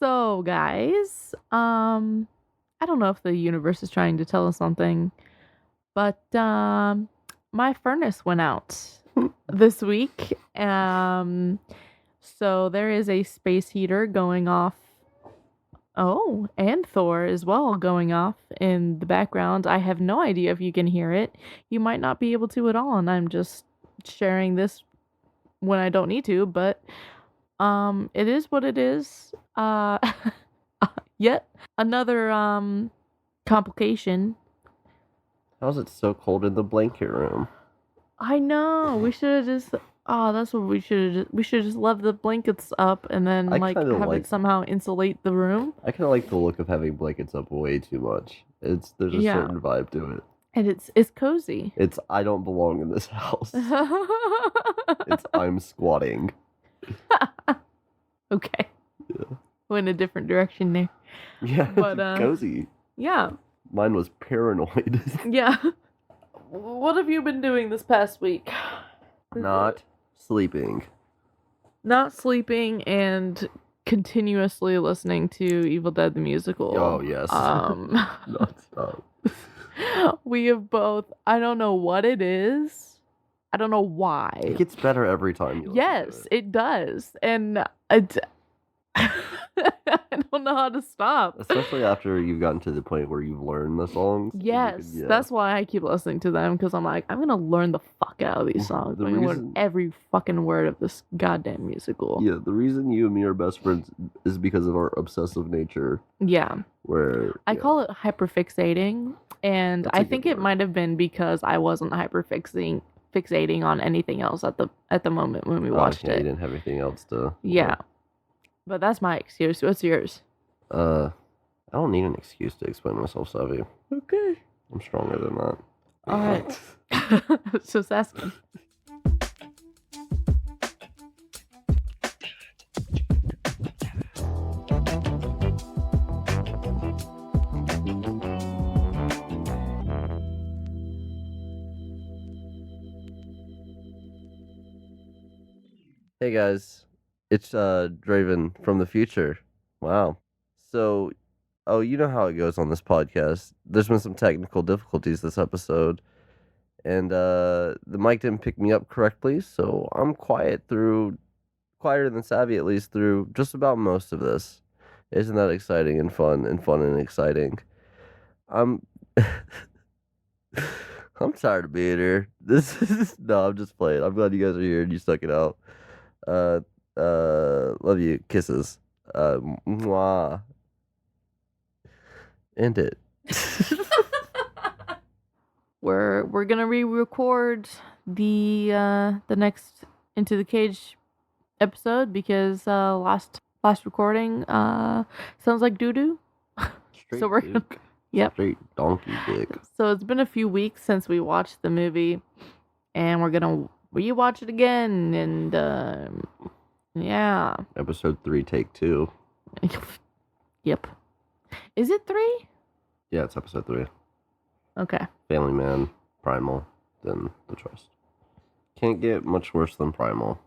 So, guys, I don't know if the universe is trying to tell us something, but my furnace went out this week. So there is a space heater going off. Oh, and Thor as well going off in the background. I have no idea if you can hear it. You might not be able to at all, and I'm just sharing this when I don't need to, but it is what it is. Yet another complication. How's it so cold in the blanket room? I know. We should have just. Oh, that's what we should. We should just left the blankets up and then I like kinda have like- it somehow insulate the room. I kind of like the look of having blankets up way too much. There's a Yeah. certain vibe to it. And it's cozy. It's I don't belong in this house. It's I'm squatting. Okay. Yeah. Went a different direction there. Yeah, But, cozy. Yeah. Mine was paranoid. Yeah. What have you been doing this past week? Not sleeping. Not sleeping and continuously listening to Evil Dead the Musical. Oh, yes. Non-stop. We have both. I don't know what it is. I don't know why. It gets better every time you listen Yes, to it. it does. And I don't know how to stop. Especially after you've gotten to the point where you've learned the songs. and you Yes, can- yeah. that's why I keep listening to them, because I'm like, I'm gonna learn the fuck out of these songs. The I'm gonna learn reason- every fucking word of this goddamn musical. Yeah, the reason you and me are best friends is because of our obsessive nature. Yeah. Where I call it hyperfixating, and That's a I good think it word. might have been because I wasn't fixating on anything else at the moment when we watched You it. didn't have anything else to. Yeah. But that's my excuse. What's yours? I don't need an excuse to explain myself, Savvy. Okay. I'm stronger than that. All right. Just asking. Hey guys, it's Draven from the future. Wow. So, you know how it goes on this podcast. There's been some technical difficulties this episode, and the mic didn't pick me up correctly, so I'm quieter than Savvy, at least through just about most of this. Isn't that exciting and fun and exciting? I'm I'm tired of being here. No, I'm just playing. I'm glad you guys are here and you stuck it out. Love you. Kisses. Mwah. End it. We're gonna re-record the next Into the Cage episode because last recording sounds like doo-doo. Straight So we're dick. Yep. Straight donkey dick. So it's been a few weeks since we watched the movie, and we're gonna rewatch it again. And yeah, Episode 3, take 2. yep. Is it 3? Yeah, it's episode 3. Okay. Family Man, Primal, then The Trust. Can't get much worse than Primal.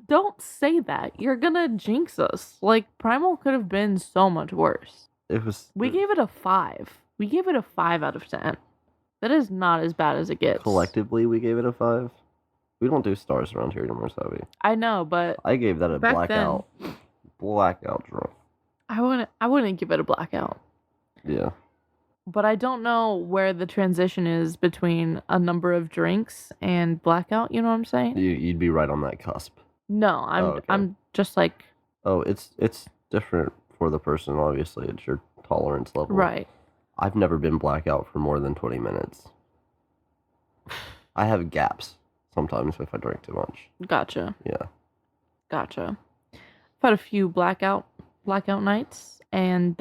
Don't say that. You're gonna jinx us. Like, Primal could have been so much worse. It was. We gave it a 5. We gave it a 5 out of 10. That is not as bad as it gets. Collectively, we gave it a 5. We don't do stars around here anymore, Savvy. I know, but I gave that a Back blackout. Blackout draw. I wouldn't give it a blackout. Yeah. But I don't know where the transition is between a number of drinks and blackout, you know what I'm saying? You'd be right on that cusp. No, okay. I'm just like, Oh, it's different for the person, obviously. It's your tolerance level. right. I've never been blackout for more than 20 minutes. I have gaps sometimes if I drink too much. Gotcha. Yeah. Gotcha. I've had a few blackout nights, and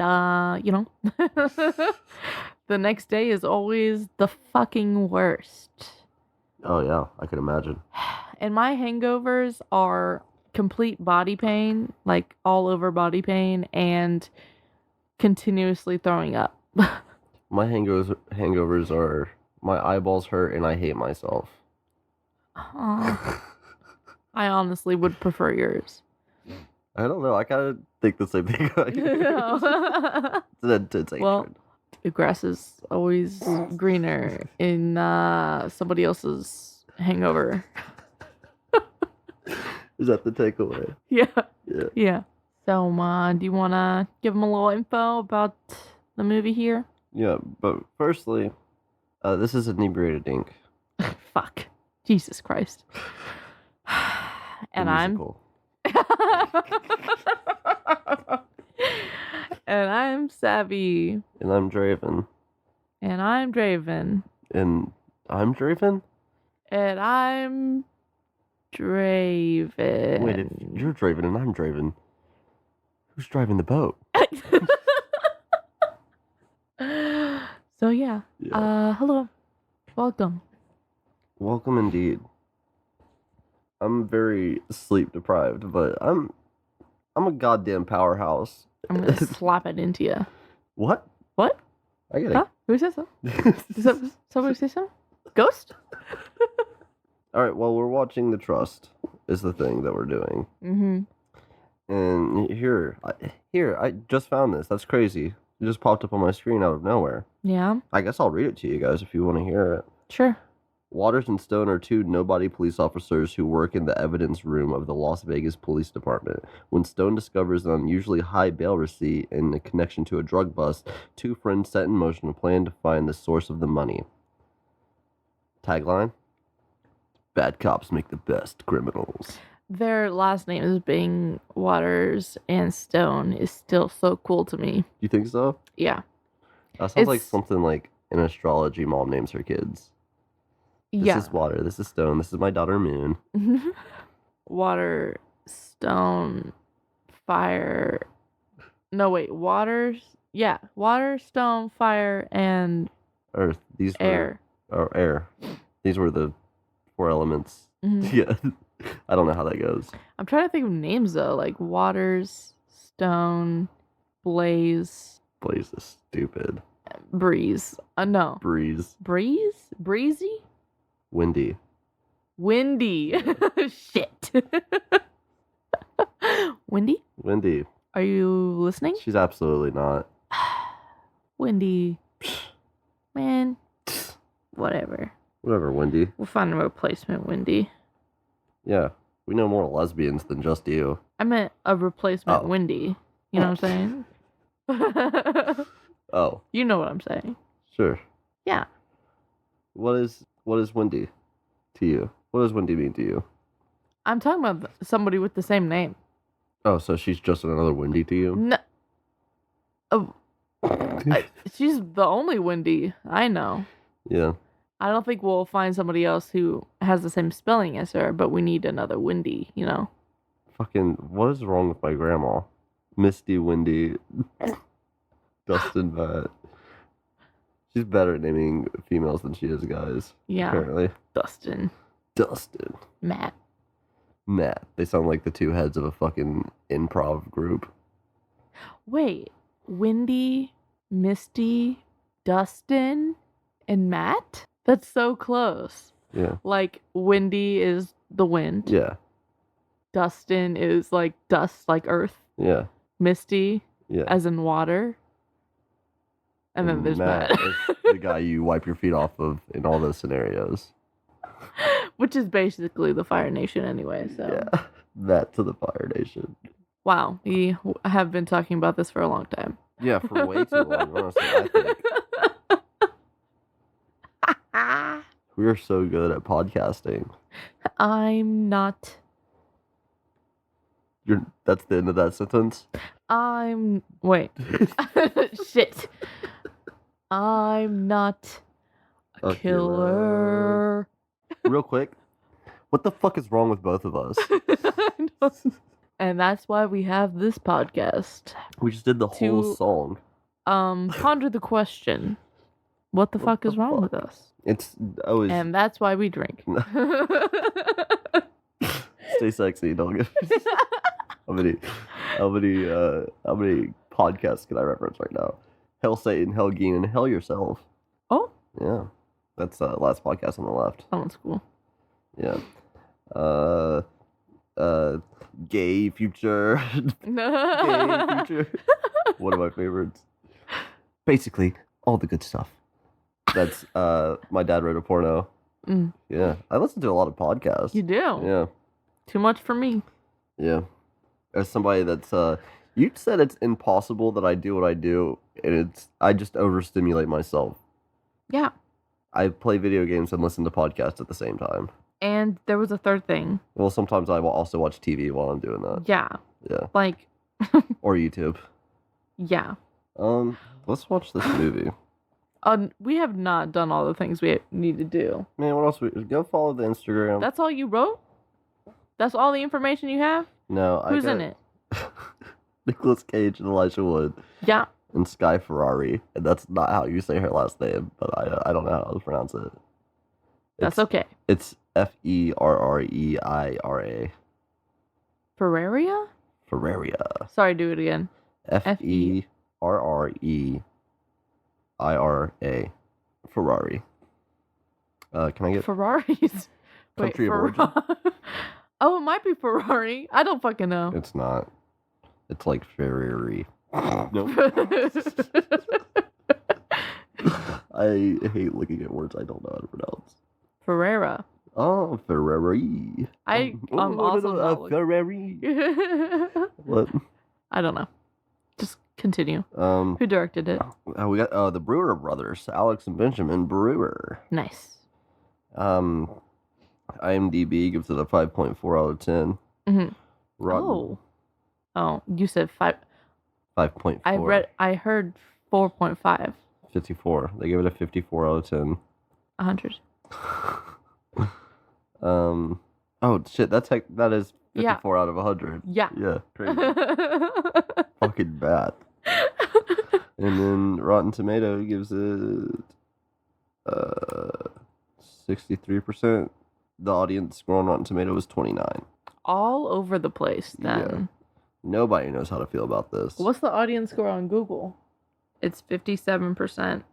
you know, the next day is always the fucking worst. Oh, yeah. I could imagine. And my hangovers are complete body pain, like all over body pain, and continuously throwing up. My hangovers are my eyeballs hurt and I hate myself. Aw. I honestly would prefer yours. I don't know. I kind of think the same thing. It's an intense hatred. Well, the grass is always greener in somebody else's hangover. Is that the takeaway? Yeah. Yeah. Yeah. So, do you want to give them a little info about the movie here? Yeah, but firstly, this is inebriated ink. Fuck. Jesus Christ. And musical. And I'm Savvy. And I'm Draven. And I'm Draven. And I'm Draven? And I'm Draven. Wait, if you're Draven and I'm Draven, who's driving the boat? So yeah. Hello. Welcome. Welcome indeed. I'm very sleep deprived, but I'm a goddamn powerhouse. I'm gonna slap it into you. What? What? I get it. Huh? Who says so? Did somebody say so? Ghost? Alright, well, we're watching The Trust, is the thing that we're doing. Mm-hmm. And here, I just found this. That's crazy. It just popped up on my screen out of nowhere. Yeah. I guess I'll read it to you guys if you want to hear it. Sure. Waters and Stone are two nobody police officers who work in the evidence room of the Las Vegas Police Department. When Stone discovers an unusually high bail receipt in a connection to a drug bust, two friends set in motion a plan to find the source of the money. Tagline: Bad cops make the best criminals. Their last names being Waters and Stone is still so cool to me. You think so? Yeah. That sounds like something like an astrology mom names her kids. This is Water, this is Stone, this is my daughter Moon. Water, Stone, Fire. No, wait. Water, Stone, Fire, and Earth. These air. Air. These were the four elements. Mm-hmm. Yeah. I don't know how that goes. I'm trying to think of names though, like Waters, Stone, Blaze. Blaze is stupid. Breeze. No. Breeze. Breeze? Breezy? Windy. Windy. Shit. Windy? Windy. Are you listening? She's absolutely not. Windy. Man. Whatever. Whatever, Windy. We'll find a replacement, Windy. Yeah. We know more lesbians than just you. I meant a replacement Windy. You know what I'm saying? Oh. You know what I'm saying. Sure. Yeah. What is Windy to you? What does Windy mean to you? I'm talking about somebody with the same name. Oh, so she's just another Windy to you? No. She's the only Windy I know. Yeah. I don't think we'll find somebody else who has the same spelling as her, but we need another Windy, you know? Fucking, what is wrong with my grandma? Misty, Windy, Dustin, Matt. She's better at naming females than she is guys. Yeah. Apparently. Dustin. Matt. They sound like the two heads of a fucking improv group. Wait. Windy, Misty, Dustin, and Matt? That's so close. Yeah. Like, Windy is the wind. Yeah. Dustin is like dust, like earth. Yeah. Misty, yeah, as in water. And then there's Matt. is the guy you wipe your feet off of in all those scenarios. Which is basically the Fire Nation anyway, so. Yeah. Matt to the Fire Nation. Wow. We have been talking about this for a long time. Yeah, for way too long, honestly, I think. We are so good at podcasting. I'm not. That's the end of that sentence? Wait. Shit. I'm not a killer. Real quick, what the fuck is wrong with both of us? And that's why we have this podcast. We just did the whole song. Ponder the question. What the fuck is wrong with us? It's always... And that's why we drink. Stay sexy, dog. How many podcasts can I reference right now? Hell Satan, Hell Geen, and Hell Yourself. Oh? Yeah. That's last podcast on the left. That one's cool. Yeah. Gay future. Gay future. One of my favorites. Basically, all the good stuff. That's my dad wrote a porno. Yeah, I listen to a lot of podcasts. You do? Yeah. Too much for me. Yeah. As somebody that's you said it's impossible that I do what I do, and I just overstimulate myself. Yeah. I play video games and listen to podcasts at the same time. And there was a third thing. Well, sometimes I will also watch TV while I'm doing that. Yeah. Yeah. Like. Or YouTube. Yeah. Let's watch this movie. We have not done all the things we need to do. Man, what else? Go follow the Instagram. That's all you wrote? That's all the information you have? No, Who's in it? Nicolas Cage and Elijah Wood. Yeah. And Sky Ferrari. And that's not how you say her last name, but I don't know how to pronounce it. That's okay. It's Ferreira. Ferraria? Ferraria. Sorry, do it again. Ferreira. Ferrari. Can I get Ferraris? country of origin? Oh, it might be Ferrari. I don't fucking know. It's not. It's like Ferrari. Nope. I hate looking at words I don't know how to pronounce. Ferreira. Oh, Ferrari. I'm also not Ferrari. What? I don't know. Just continue. Who directed it? We got the Brewer brothers, Alex and Benjamin Brewer. Nice. IMDb gives it a 5.4 out of 10. Mm-hmm. Rotten. Oh, you said 5. 5.4. I heard 4.5. 54. They give it a 54 out of 10. 100. Oh shit, that is 54 out of 100. Yeah. Yeah, crazy. Fucking bad. And then Rotten Tomato gives it 63%. The audience score on Rotten Tomato was 29. All over the place then. Yeah. Nobody knows how to feel about this. What's the audience score on Google? It's 57%.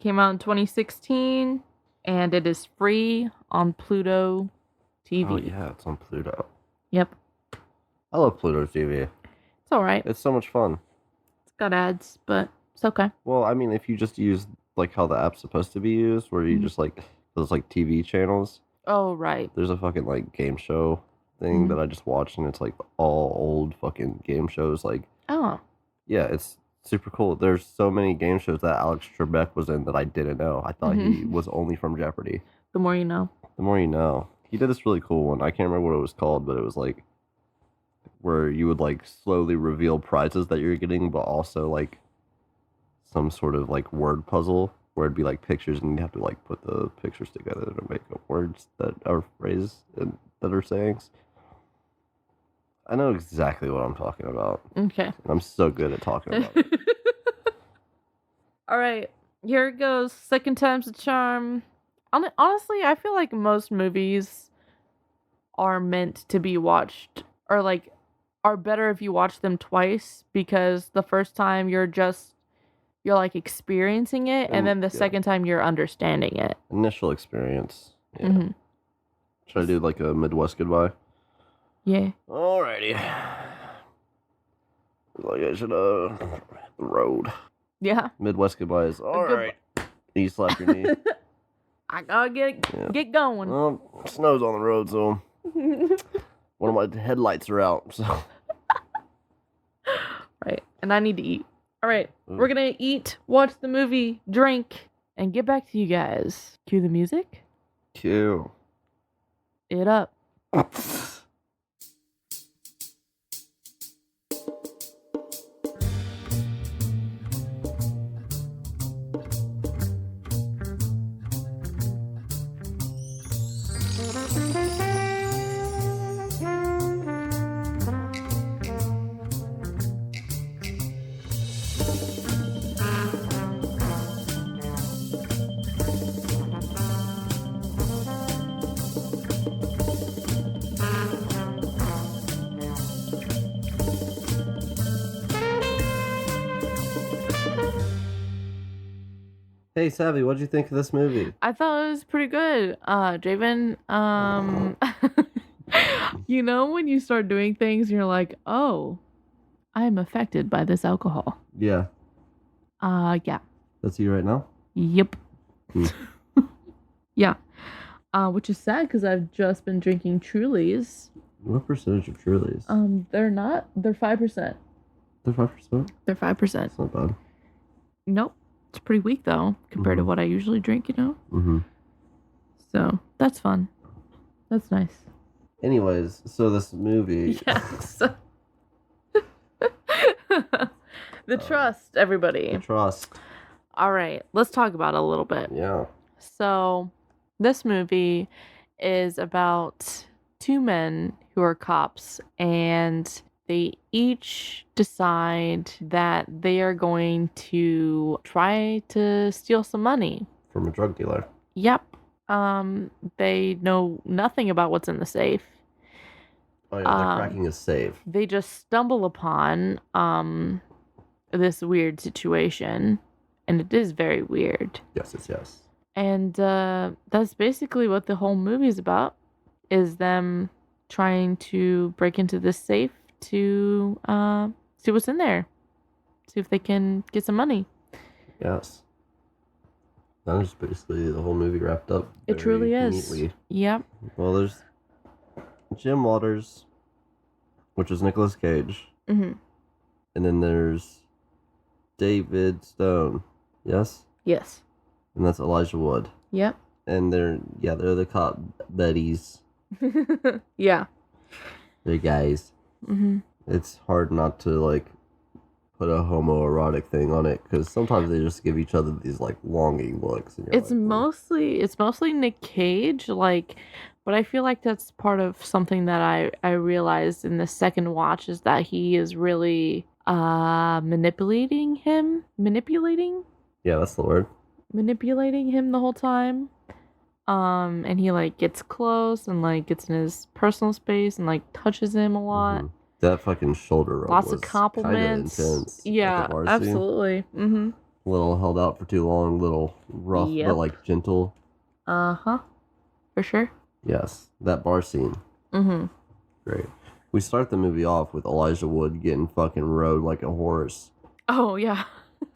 Came out in 2016, and it is free on Pluto TV. Oh yeah, it's on Pluto. Yep. I love Pluto TV. It's alright. It's so much fun. It's got ads, but it's okay. Well, I mean, if you just use like how the app's supposed to be used, where you just like those like TV channels. Oh, right. There's a fucking like game show thing that I just watched, and it's like all old fucking game shows. Like, oh, yeah, it's super cool. There's so many game shows that Alex Trebek was in that I didn't know. I thought he was only from Jeopardy. The more you know. The more you know. He did this really cool one. I can't remember what it was called, but it was like where you would like slowly reveal prizes that you're getting, but also like some sort of like word puzzle where it'd be like pictures, and you have to like put the pictures together to make up words that are phrases and that are sayings. I know exactly what I'm talking about. Okay. I'm so good at talking about it. All right. Here it goes. Second time's a charm. Honestly, I feel like most movies are meant to be watched, or like are better if you watch them twice, because the first time you're like experiencing it, and then the second time you're understanding it. Initial experience. Yeah. Should I do like a Midwest goodbye? Yeah. Alrighty. Like I should the road. Yeah. Midwest goodbye is alright. You slap your knee. I gotta get going. Well, snow's on the road, so one of my headlights are out. So. Right, and I need to eat. All right, we're gonna eat, watch the movie, drink, and get back to you guys. Cue the music. Cue it up. Hey, Savvy, what'd you think of this movie? I thought it was pretty good. Draven, You know when you start doing things, you're like, oh, I'm affected by this alcohol. Yeah. Yeah. That's you right now? Yep. Hmm. Yeah. Which is sad because I've just been drinking Trulies. What percentage of Trulies? They're 5%. They're 5%? They're 5%. That's not bad. Nope. It's pretty weak though, compared to what I usually drink, you know? Mm-hmm. So that's fun. That's nice. Anyways, so this movie. Yes. The trust, everybody. The trust. All right, let's talk about it a little bit. Yeah. So, this movie is about two men who are cops, and they each decide that they are going to try to steal some money From a drug dealer. Yep. They know nothing about what's in the safe. Oh yeah, they're cracking a safe. They just stumble upon this weird situation, and it is very weird. Yes, yes. And that's basically what the whole movie is about, is them trying to break into this safe to see what's in there. See if they can get some money. Yes. That is basically the whole movie wrapped up. It truly is. Neatly. Yep. Well, there's Jim Waters, which is Nicolas Cage. Mm-hmm. And then there's David Stone. Yes? Yes. And that's Elijah Wood. Yep. And they're the cop buddies. Yeah. They're guys. Mm-hmm. It's hard not to, like, put a homoerotic thing on it, because sometimes they just give each other these, like, longing looks. And It's mostly Nick Cage, like, but I feel like that's part of something that I realized in the second watch, is that he is really manipulating him Yeah, that's the word. manipulating him the whole time. And he like gets close and like gets in his personal space and like touches him a lot. Mm-hmm. That fucking shoulder rub Lots was of compliments. Kinda intense. Yeah, absolutely. Mm-hmm. A little held out for too long, little rough, Yep. but like gentle. Uh-huh. For sure. Yes, that bar scene. Mm-hmm. Great. We start the movie off with Elijah Wood getting fucking rode like a horse. Oh, yeah.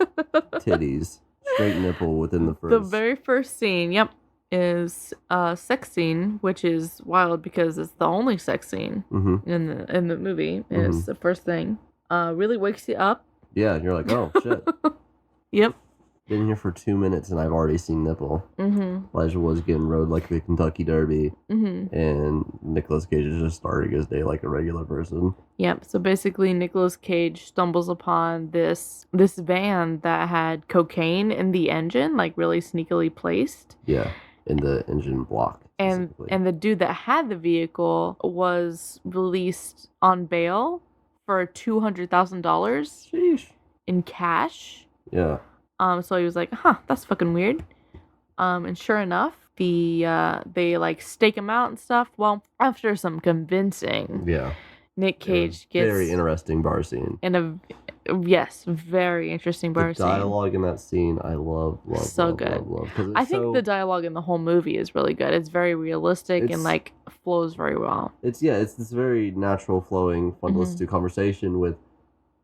Titties. Straight nipple within the first. The very first scene, yep, is a sex scene, which is wild because it's the only sex scene in the movie. And it's the first thing. Really wakes you up. Yeah, and you're like, oh, shit. Yep. Been here for 2 minutes and I've already seen nipple. Mm-hmm. Elijah Wood's getting rode like the Kentucky Derby. Mm-hmm. And Nicolas Cage is just starting his day like a regular person. Yep. So basically, Nicolas Cage stumbles upon this van that had cocaine in the engine, like really sneakily placed. Yeah, in the engine block. And the dude that had the vehicle was released on bail for $200,000 in cash. Yeah. So he was like, that's fucking weird. And sure enough, they like stake him out and stuff. Well, after some convincing, Nick Cage gets very interesting bar scene. Very interesting bar scene. The dialogue in that scene, I love. So good. Love. I think the dialogue in the whole movie is really good. It's very realistic and like flows very well. It's this very natural flowing, fun to listen to conversation with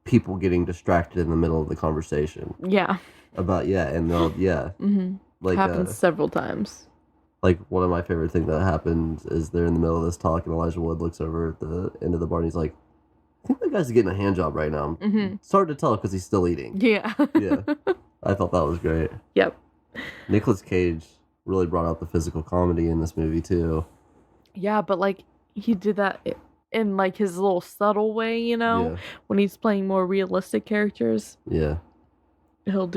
people getting distracted in the middle of the conversation. Yeah. And they'll like happens several times. Like one of my favorite things that happens is they're in the middle of this talk and Elijah Wood looks over at the end of the bar and he's like, I think that guy's getting a hand job right now. It's hard to tell because he's still eating. Yeah. Yeah. I thought that was great. Yep. Nicolas Cage really brought out the physical comedy in this movie too. Yeah, but like he did that in like his little subtle way, you know? Yeah. When he's playing more realistic characters. Yeah. He'll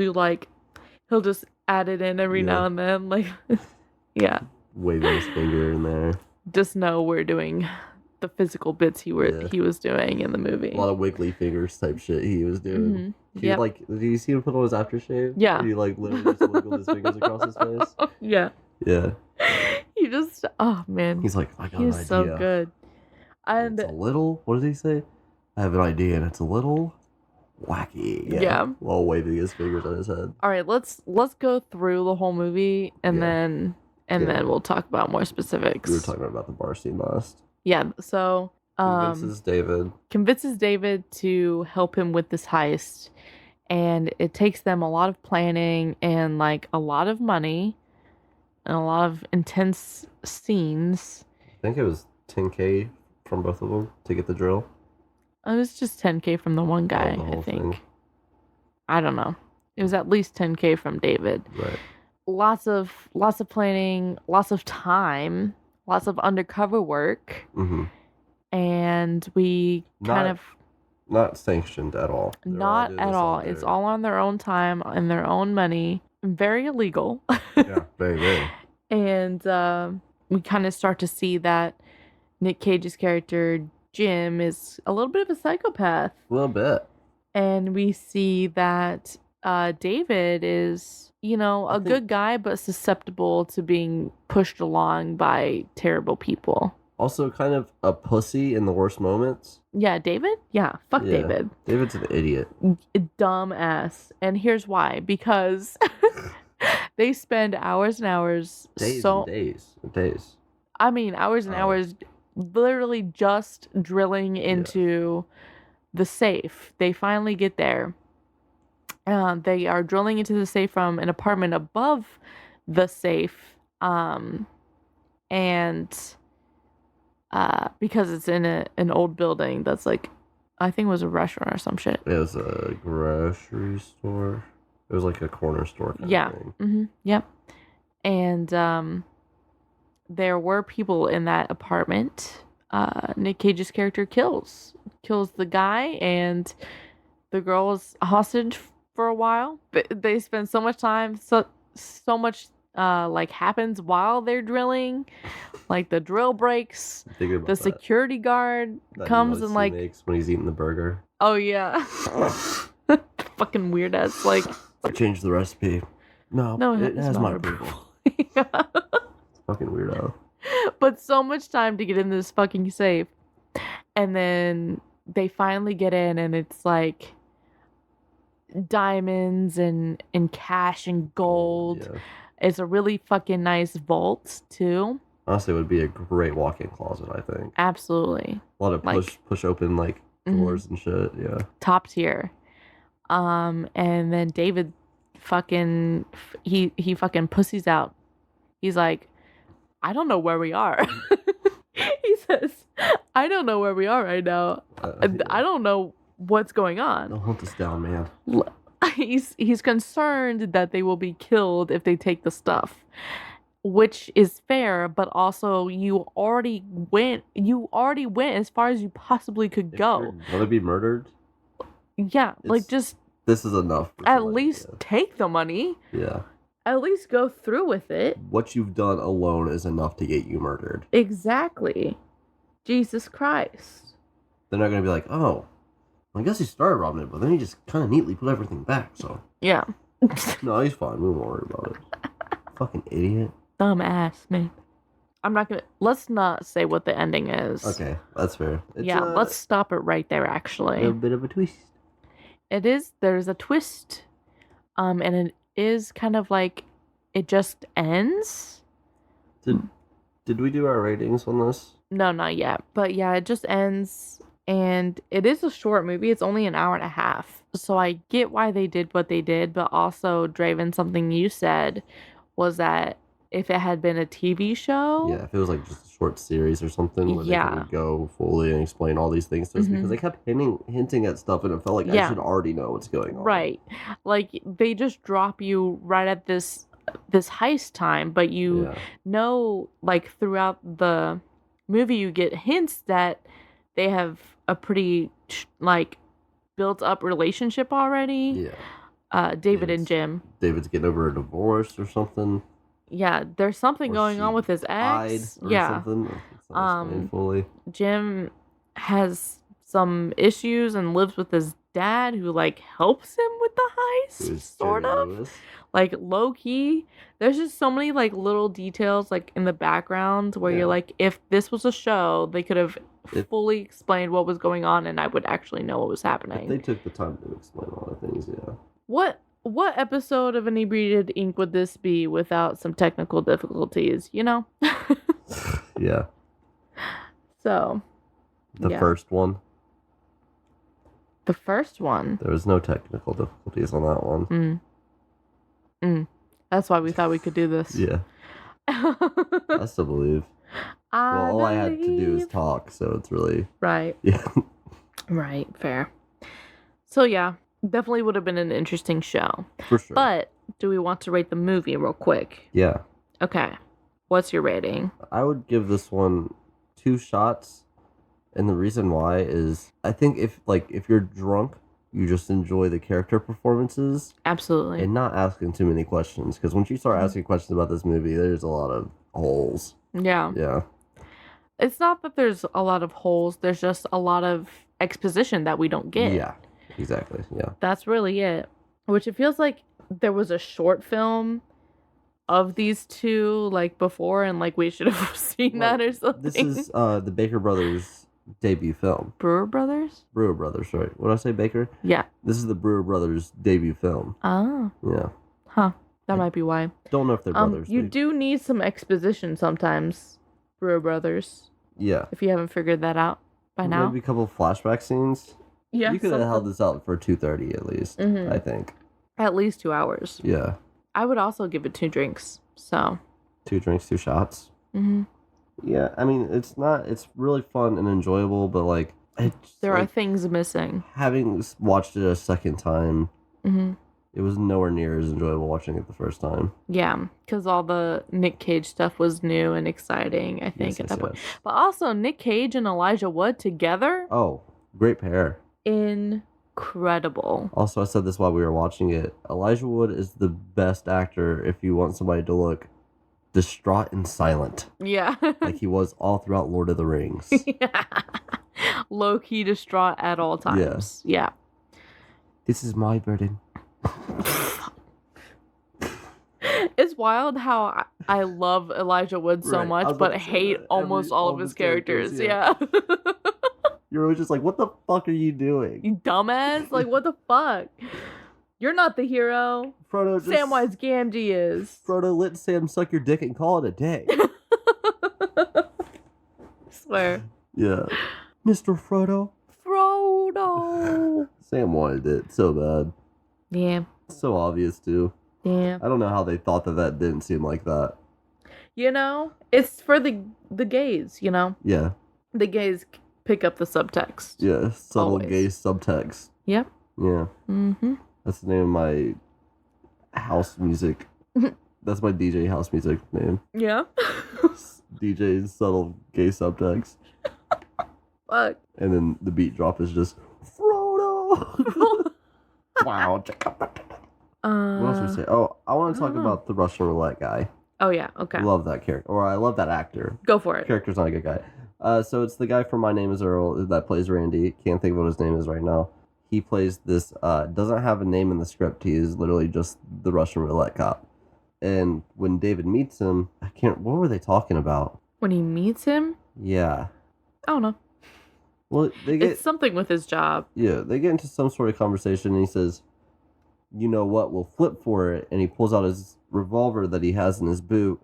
just add it in every now and then, like, yeah. Waving his finger in there. Just know we're doing the physical bits he was doing in the movie. A lot of wiggly fingers type shit he was doing. Yeah. Did you see him put on his aftershave? Yeah. He like literally just wiggled his fingers across his face. Yeah. Yeah. He just, oh man. He's like, I got an idea. He's so good. And it's a little, what did he say? I have an idea and it's a little wacky. Yeah. While waving his fingers on his head. All right, let's go through the whole movie and then we'll talk about more specifics. We were talking about the bar scene last. Yeah, so convinces David to help him with this heist, and it takes them a lot of planning and like a lot of money and a lot of intense scenes. I think it was 10K from both of them to get the drill. It was just 10K from the one guy, the whole I think. thing. I don't know. It was at least 10K from David. Right. Lots of planning, lots of time, lots of undercover work. Mm-hmm. And we not sanctioned at all. Not at all. It's all on their own time and their own money. Very illegal. Yeah, very, very. And we kind of start to see that Nick Cage's character, Jim, is a little bit of a psychopath. A little bit. And we see that David is, a good guy, but susceptible to being pushed along by terrible people. Also kind of a pussy in the worst moments. Yeah, David? Yeah, fuck David. David's an idiot. Dumb ass. And here's why. Because they spend hours and hours. Days. I mean, hours and hours literally just drilling into the safe. They finally get there. They are drilling into the safe from an apartment above the safe. Because it's in an old building that's like, I think it was a restaurant or some shit. It was a grocery store. It was like a corner store kind of thing. Mm-hmm. Yep. And there were people in that apartment. Nick Cage's character kills the guy, and the girl is hostage for a while. They spend so much time, so much like happens while they're drilling. Like the drill breaks, the security guard comes and like makes when he's eating the burger. Oh yeah. Fucking weird ass like I changed the recipe. No, it has my approval. Yeah. Fucking weirdo. But so much time to get in this fucking safe. And then they finally get in, and it's like diamonds and cash and gold. Yeah. It's a really fucking nice vault too. Honestly, it would be a great walk-in closet, I think. Absolutely. A lot of push open like doors and shit. Yeah. Top tier. And then David fucking he fucking pussies out. He's like, I don't know where we are. He says, I don't know where we are right now. I don't know what's going on. Don't hunt us down, man. He's concerned that they will be killed if they take the stuff, which is fair, but also you already went as far as you possibly could go. Will they be murdered? Yeah, this is enough. At least take the money. Yeah. At least go through with it. What you've done alone is enough to get you murdered. Exactly. Jesus Christ. They're not going to be like, oh, I guess he started robbing it, but then he just kind of neatly put everything back, so. Yeah. No, he's fine. We won't worry about it. Fucking idiot. Dumb ass, man. Let's not say what the ending is. Okay, that's fair. Let's stop it right there, actually. A bit of a twist. It is. There's a twist. And it is kind of like it just ends. Did we do our ratings on this? No, not yet. But yeah, it just ends. And it is a short movie. It's only an hour and a half. So I get why they did what they did. But also, Draven, something you said was that if it had been a TV show. Yeah, if it was like just a short series or something where they could go fully and explain all these things to us, because they kept hinting at stuff and it felt like I should already know what's going on. Right. Like they just drop you right at this heist time, but you know, like throughout the movie you get hints that they have a pretty like built up relationship already. Yeah. David and Jim. David's getting over a divorce or something. Yeah, there's something going on with his ex. Fully. Jim has some issues and lives with his dad, who like helps him with the heist, sort of. Like low key. There's just so many like little details like in the background where you're like, if this was a show, they could have fully explained what was going on, and I would actually know what was happening. If they took the time to explain a lot of things, yeah. What episode of Inebriated Ink would this be without some technical difficulties, you know? Yeah. So, The yeah. first one. The first one. There was no technical difficulties on that one. That's why we thought we could do this. Yeah. I still believe. Well, all I had to do is talk, so it's really... Right. Yeah. Right, fair. So yeah, definitely would have been an interesting show. For sure. But do we want to rate the movie real quick? Yeah. Okay. What's your rating? I would give this one 2 shots, and the reason why is I think if you're drunk, you just enjoy the character performances. Absolutely. And not asking too many questions, because once you start asking questions about this movie, there's a lot of holes. Yeah. Yeah. It's not that there's a lot of holes, there's just a lot of exposition that we don't get. Yeah, exactly. Yeah. That's really it. Which it feels like there was a short film of these two, like, before, and, like, we should have seen that or something. This is the Baker Brothers' debut film. Brewer Brothers? Brewer Brothers, right. What did I say, Baker? Yeah. This is the Brewer Brothers' debut film. Oh. Yeah. Huh. That might be why. Don't know if they're brothers. You do need some exposition sometimes, Brewer Brothers. Yeah. If you haven't figured that out by now. Maybe a couple of flashback scenes. Yeah. You could have held this out for 2:30 at least, I think. At least 2 hours. Yeah. I would also give it 2 drinks, so. 2 drinks, 2 shots. Yeah, I mean, it's really fun and enjoyable, but, like... There are things missing. Having watched it a second time, it was nowhere near as enjoyable watching it the first time. Yeah, because all the Nick Cage stuff was new and exciting, I think, at that point. But also, Nick Cage and Elijah Wood together? Oh, great pair. Incredible. Also, I said this while we were watching it. Elijah Wood is the best actor if you want somebody to look distraught and silent. Yeah. Like he was all throughout Lord of the Rings. Yeah. Low-key distraught at all times. Yeah. This is my burden. It's wild how I love Elijah Wood so much, but hate almost all of his characters. Yeah. You're always just like, what the fuck are you doing? You dumbass? Like, what the fuck? You're not the hero. Frodo just... Samwise Gamgee is. Frodo, let Sam suck your dick and call it a day. Swear. Yeah. Mr. Frodo. Frodo. Sam wanted it so bad. Yeah. So obvious, too. Yeah. I don't know how they thought that didn't seem like that. You know, it's for the gays, you know? Yeah. The gays pick up the subtext. Yeah, subtle gay subtext. Yep. Yeah. Mm-hmm. That's the name of my house music. That's my DJ house music name. Yeah. DJ's subtle gay subtext. Fuck. And then the beat drop is just Frodo. Wow. What else we say? Oh, I want to talk about the Russian roulette guy. Oh yeah. Okay. I love that character, or I love that actor. Go for it. The character's not a good guy. So it's the guy from My Name Is Earl that plays Randy. Can't think of what his name is right now. He plays this. Doesn't have a name in the script. He is literally just the Russian roulette cop. And when David meets him, I can't. What were they talking about? When he meets him? Yeah. I don't know. Well, it's something with his job. Yeah, they get into some sort of conversation, and he says, "You know what? We'll flip for it." And he pulls out his revolver that he has in his boot,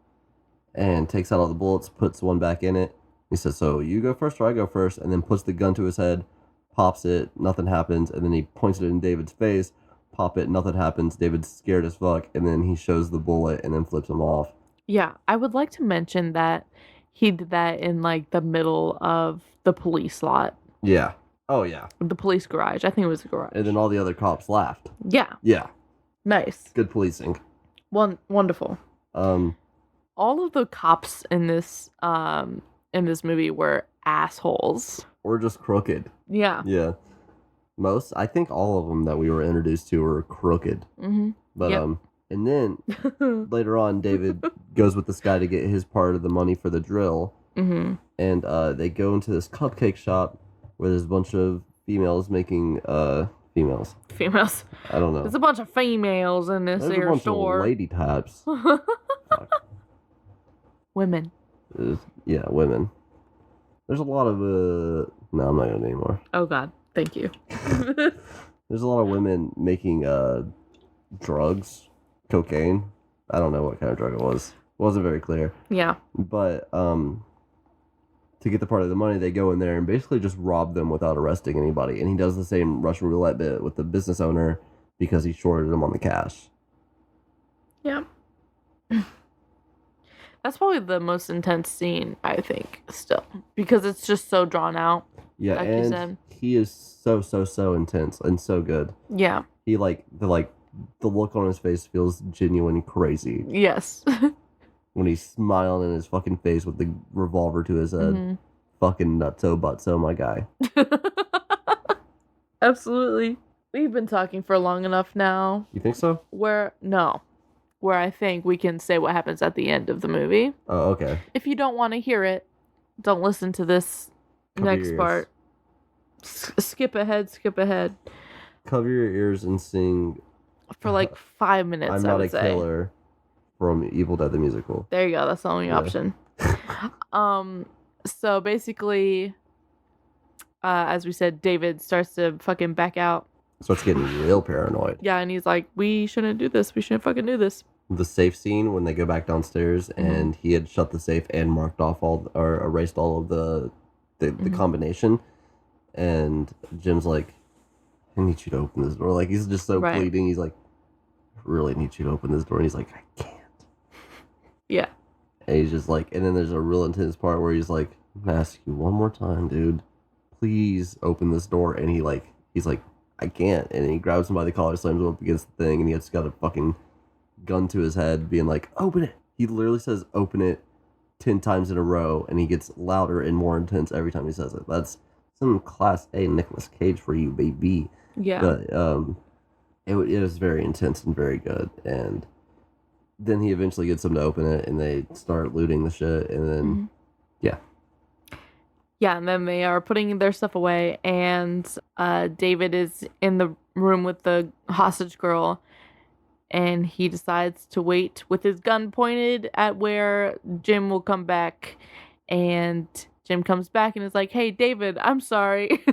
and takes out all the bullets, puts one back in it. He says, "So you go first, or I go first?" And then puts the gun to his head, pops it, nothing happens, and then he points it in David's face, pop it, nothing happens. David's scared as fuck, and then he shows the bullet and then flips him off. Yeah, I would like to mention that he did that in like the middle of the police lot. Yeah. Oh yeah. The police garage. I think it was a garage. And then all the other cops laughed. Yeah. Yeah. Nice. Good policing. Wonderful. All of the cops in this movie were assholes. Or just crooked. Yeah. Yeah. I think all of them that we were introduced to were crooked. Mm-hmm. But, and then later on, David goes with this guy to get his part of the money for the drill. Mm-hmm. And they go into this cupcake shop where there's a bunch of females making, females. I don't know. There's a bunch of females in this store. There's a bunch of lady types. Women. Yeah, women. There's a lot of, no, I'm not going to anymore. Oh, God. Thank you. There's a lot of women making, drugs, cocaine. I don't know what kind of drug it was. It wasn't very clear. Yeah. But, to get the part of the money, they go in there and basically just rob them without arresting anybody. And he does the same Russian roulette bit with the business owner because he shorted him on the cash. Yeah. That's probably the most intense scene, I think, still. Because it's just so drawn out. Yeah, like and you said. he is so intense and so good. Yeah. He the look on his face feels genuine crazy. Yes. When he's smiling in his fucking face with the revolver to his head. Mm-hmm. Fucking nutso butso, my guy. Absolutely. We've been talking for long enough now. You think so? Where I think we can say what happens at the end of the movie. Oh, okay. If you don't want to hear it, don't listen to this next part. Skip ahead. Cover your ears and sing. For like 5 minutes, I'm Not a Killer from Evil Dead the Musical. There you go. That's the only option. So basically, as we said, David starts to fucking back out. Starts getting real paranoid. Yeah, and he's like, we shouldn't do this. We shouldn't fucking do this. The safe scene when they go back downstairs and he had shut the safe and marked off or erased all of the combination. And Jim's like, I need you to open this door. Like, he's just so pleading. He's like, I really need you to open this door. And he's like, I can't. Yeah. And he's just like, and then there's a real intense part where he's like, I'm gonna ask you one more time, dude. Please open this door. And he's like, I can't. And he grabs him by the collar, slams him up against the thing, and he has got a fucking gun to his head, being like, open it. He literally says, open it 10 times in a row, and he gets louder and more intense every time he says it. That's some class A Nicolas Cage for you, baby. Yeah. But it was very intense and very good. And then he eventually gets them to open it, and they start looting the shit, and then, Yeah, and then they are putting their stuff away, and David is in the room with the hostage girl, and he decides to wait with his gun pointed at where Jim will come back, and Jim comes back and is like, hey, David, I'm sorry.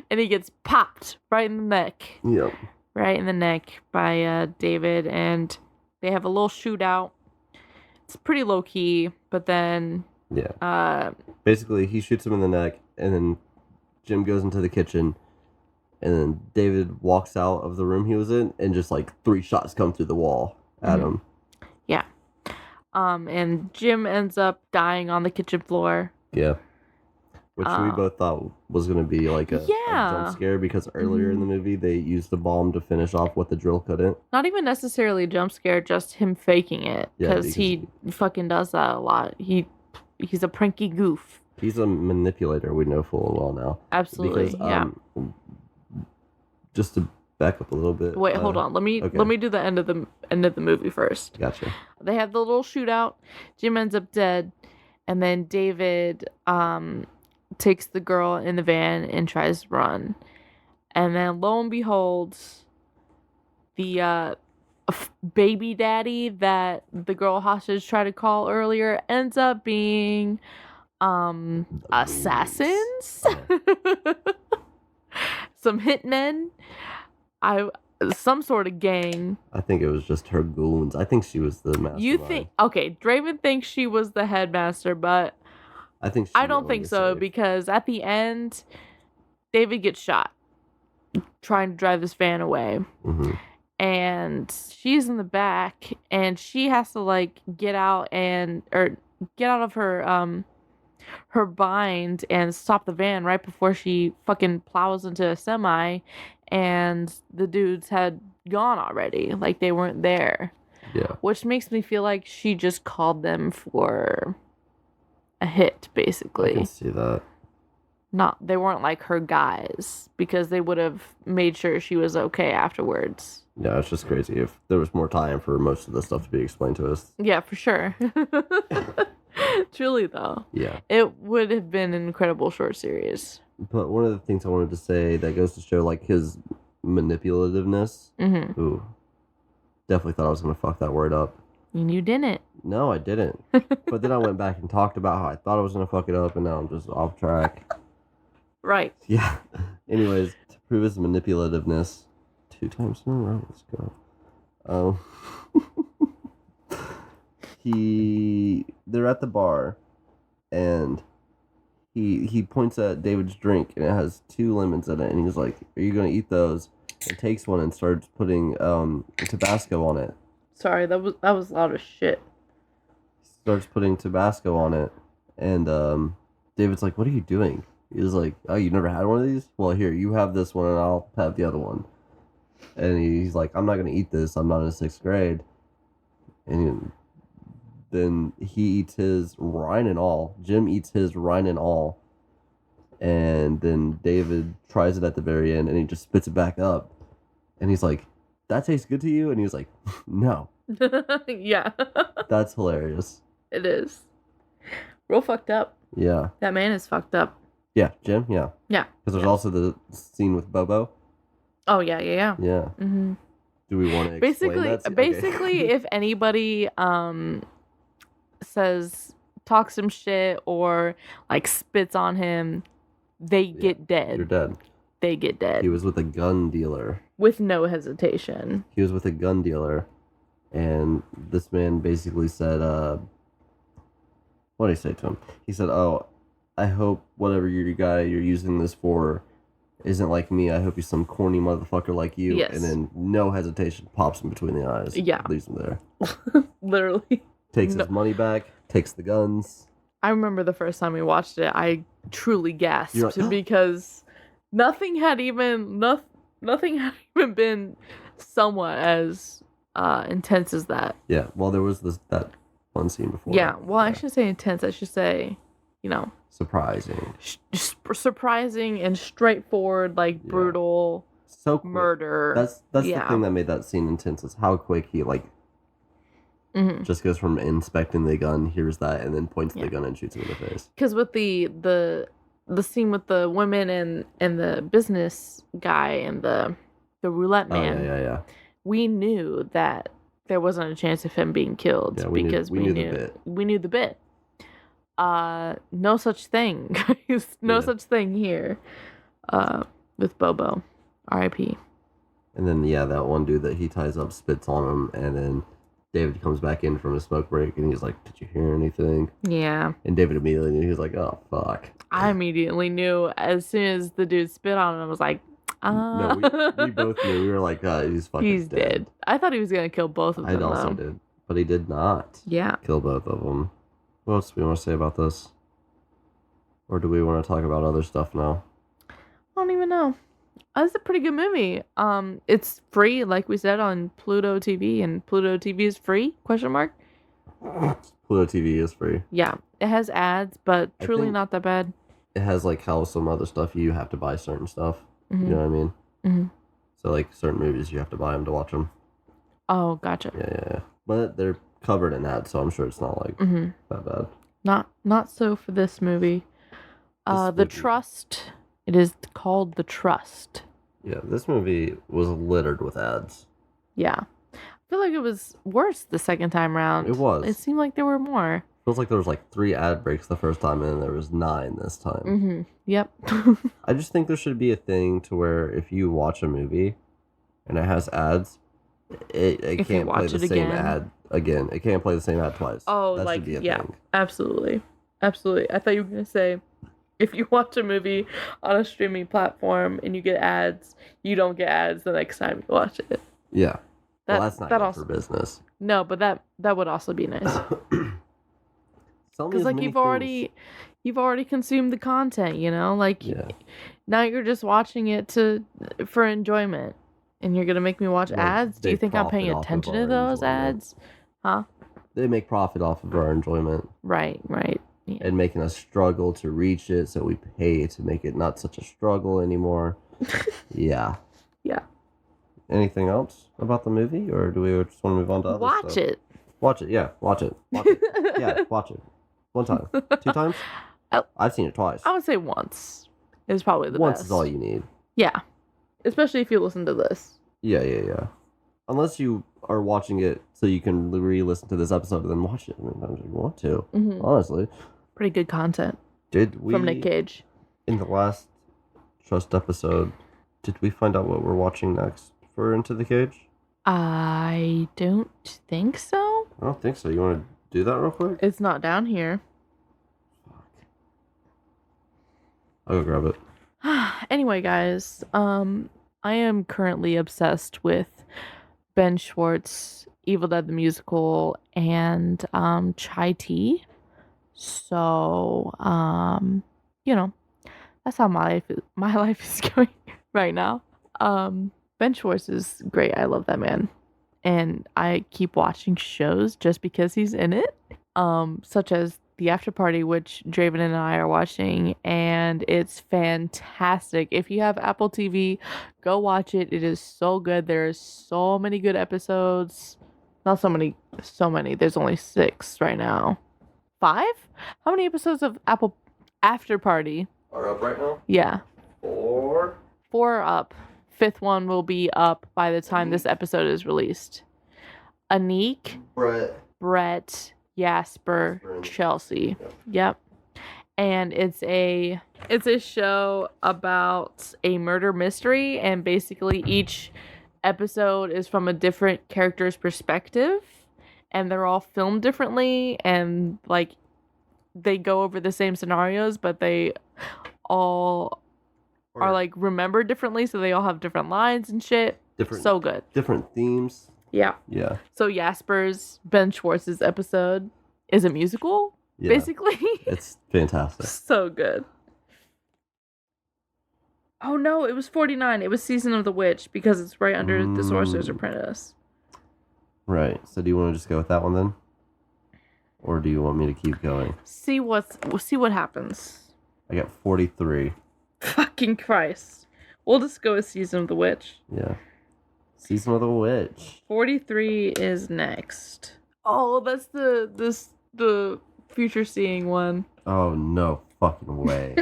And he gets popped right in the neck. Yep. Right in the neck by David, and they have a little shootout. It's pretty low-key, but then... Yeah. Basically, he shoots him in the neck, and then Jim goes into the kitchen, and then David walks out of the room he was in, and just like 3 shots come through the wall at him. Yeah. And Jim ends up dying on the kitchen floor. Yeah. Which we both thought was going to be like a jump scare, because earlier in the movie, they used the bomb to finish off what the drill couldn't. Not even necessarily a jump scare, just him faking it. Because he fucking does that a lot. He's a pranky goof. He's a manipulator, we know full well now. Absolutely, because, just to back up a little bit. Wait, hold on. Let me do the end of the movie first. Gotcha. They have the little shootout. Jim ends up dead, and then David takes the girl in the van and tries to run, and then lo and behold, the baby daddy that the girl hostage tried to call earlier ends up being assassins. Some hitmen. Some sort of gang. I think it was just her goons. I think she was the mastermind. You think? Okay, Draven thinks she was the headmaster, but I don't think so, because at the end, David gets shot trying to drive this van away. And she's in the back, and she has to like get out of her bind and stop the van right before she fucking plows into a semi, and the dudes had gone already, like they weren't there. Yeah. Which makes me feel like she just called them for a hit, basically. I can see that. They weren't like her guys, because they would have made sure she was okay afterwards. Yeah, it's just crazy if there was more time for most of the stuff to be explained to us. Yeah, for sure. Truly, though. Yeah. It would have been an incredible short series. But one of the things I wanted to say that goes to show, like, his manipulativeness. Ooh. Definitely thought I was going to fuck that word up. And you didn't. No, I didn't. But then I went back and talked about how I thought I was going to fuck it up, and now I'm just off track. Right. Yeah. Anyways, to prove his manipulativeness, 2 times in a row. Let's go. They're at the bar, and he points at David's drink, and it has 2 lemons in it, and he's like, "Are you gonna eat those?" And takes one and starts putting Tabasco on it. Sorry, that was loud as shit. Starts putting Tabasco on it, and David's like, "What are you doing?" He's like, "Oh, you never had one of these? Well, here, you have this one, and I'll have the other one." And he's like, "I'm not gonna eat this. I'm not in 6th grade." And then he eats his rind and all. Jim eats his rind and all. And then David tries it at the very end, and he just spits it back up. And he's like, "That tastes good to you?" And he's like, "No." Yeah. That's hilarious. It is. Real fucked up. Yeah. That man is fucked up. Yeah, Jim, yeah. Yeah. Because there's also the scene with Bobo. Oh, yeah. Yeah. Mm-hmm. Do we want to explain that? Basically, if anybody talks some shit or like spits on him, they get dead. You're dead. They get dead. He was with a gun dealer. With no hesitation. He was with a gun dealer, and this man basically said, what did he say to him? He said, "Oh, I hope whatever guy you're using this for isn't like me. I hope he's some corny motherfucker like you." Yes. And then no hesitation pops him between the eyes. Yeah. Leaves him there. Literally. Takes his money back. Takes the guns. I remember the first time we watched it, I truly gasped Like, because nothing had even been somewhat as intense as that. Yeah. Well, there was that one scene before. Yeah. Well, I should say intense. I should say, surprising. Surprising and straightforward, like brutal. So quick. Murder. That's the thing that made that scene intense, is how quick he just goes from inspecting the gun, hears that, and then points the gun and shoots him in the face. Because with the scene with the women and the business guy and the roulette man, yeah. We knew that there wasn't a chance of him being killed because we knew the bit. No such thing, guys. No such thing here. With Bobo, R.I.P. And then that one dude that he ties up spits on him, and then David comes back in from a smoke break, and he's like, "Did you hear anything?" Yeah. And David immediately knew. He was like, "Oh fuck." I immediately knew as soon as the dude spit on him. I was like, No, we both knew. We were like, he's fucking he's dead. I thought he was gonna kill both of them. I also did, but he did not. Yeah. Kill both of them. What else do we want to say about this? Or do we want to talk about other stuff now? I don't even know. It's a pretty good movie. It's free, like we said, on Pluto TV, and Pluto TV is free? ? Pluto TV is free. Yeah, it has ads, but truly not that bad. It has like how some other stuff you have to buy certain stuff. Mm-hmm. You know what I mean? Mm-hmm. So like certain movies you have to buy them to watch them. Oh, gotcha. Yeah. But they're covered in ads, so I'm sure it's not like that bad. Not so for this movie. The Trust. It is called The Trust. Yeah, this movie was littered with ads. Yeah. I feel like it was worse the second time around. It was. It seemed like there were more. Feels like there was like 3 ad breaks the first time, and then there was 9 this time. Mm-hmm. Yep. I just think there should be a thing to where if you watch a movie and it has ads, it can't play the same ad again. It can't play the same ad twice. Oh, that should be a thing. Absolutely. Absolutely. I thought you were going to say, if you watch a movie on a streaming platform and you get ads, you don't get ads the next time you watch it. Yeah. That's not good for business. No, but that would also be nice. Because like you've already consumed the content, like now you're just watching it for enjoyment, and you're gonna make me watch ads. Do you think I'm paying attention to those ads? Huh? They make profit off of our enjoyment. Right. Yeah. And making us struggle to reach it, so we pay to make it not such a struggle anymore. Yeah. Anything else about the movie, or do we just want to move on to other stuff? Watch it. Watch it. Yeah, watch it. Yeah, watch it. 1 time. 2 times? I've seen it twice. I would say once is probably the best. Once is all you need. Yeah. Especially if you listen to this. Yeah. Unless you are watching it so you can re-listen to this episode and then watch it. I mean, if you want to, honestly. Pretty good content. Did we... From Nick Cage. In the last Trust episode, did we find out what we're watching next for Into the Cage? I don't think so. I don't think so. You want to do that real quick? It's not down here. Fuck. I'll go grab it. Anyway, guys, I am currently obsessed with Ben Schwartz, Evil Dead the Musical, and chai tea. So, that's how my life is going right now. Ben Schwartz is great. I love that man. And I keep watching shows just because he's in it. Such as The After Party, which Draven and I are watching, and it's fantastic. If you have Apple TV, go watch it. It is so good. There's so many good episodes. Not so many, so many. There's only 6 right now. 5? How many episodes of Apple After Party are up right now? Yeah. 4. 4 are up. 5th one will be up by the time this episode is released. Anik, Brett, Jasper, Chelsea. Yep. And it's a show about a murder mystery, and basically each episode is from a different character's perspective, and they're all filmed differently, and like they go over the same scenarios, but they all are like remembered differently, so they all have different lines and shit. So good. Different themes. Yeah. Yeah. So Jasper's, Ben Schwartz's episode is a musical, basically. It's fantastic. So good. Oh no, it was 49. It was Season of the Witch, because it's right under The Sorcerer's Apprentice. Right. So do you want to just go with that one then? Or do you want me to keep going? We'll see what happens. I got 43. Fucking Christ. We'll just go with Season of the Witch. Yeah. Season of the Witch. 43 is next. Oh, that's the future seeing one. Oh, no fucking way.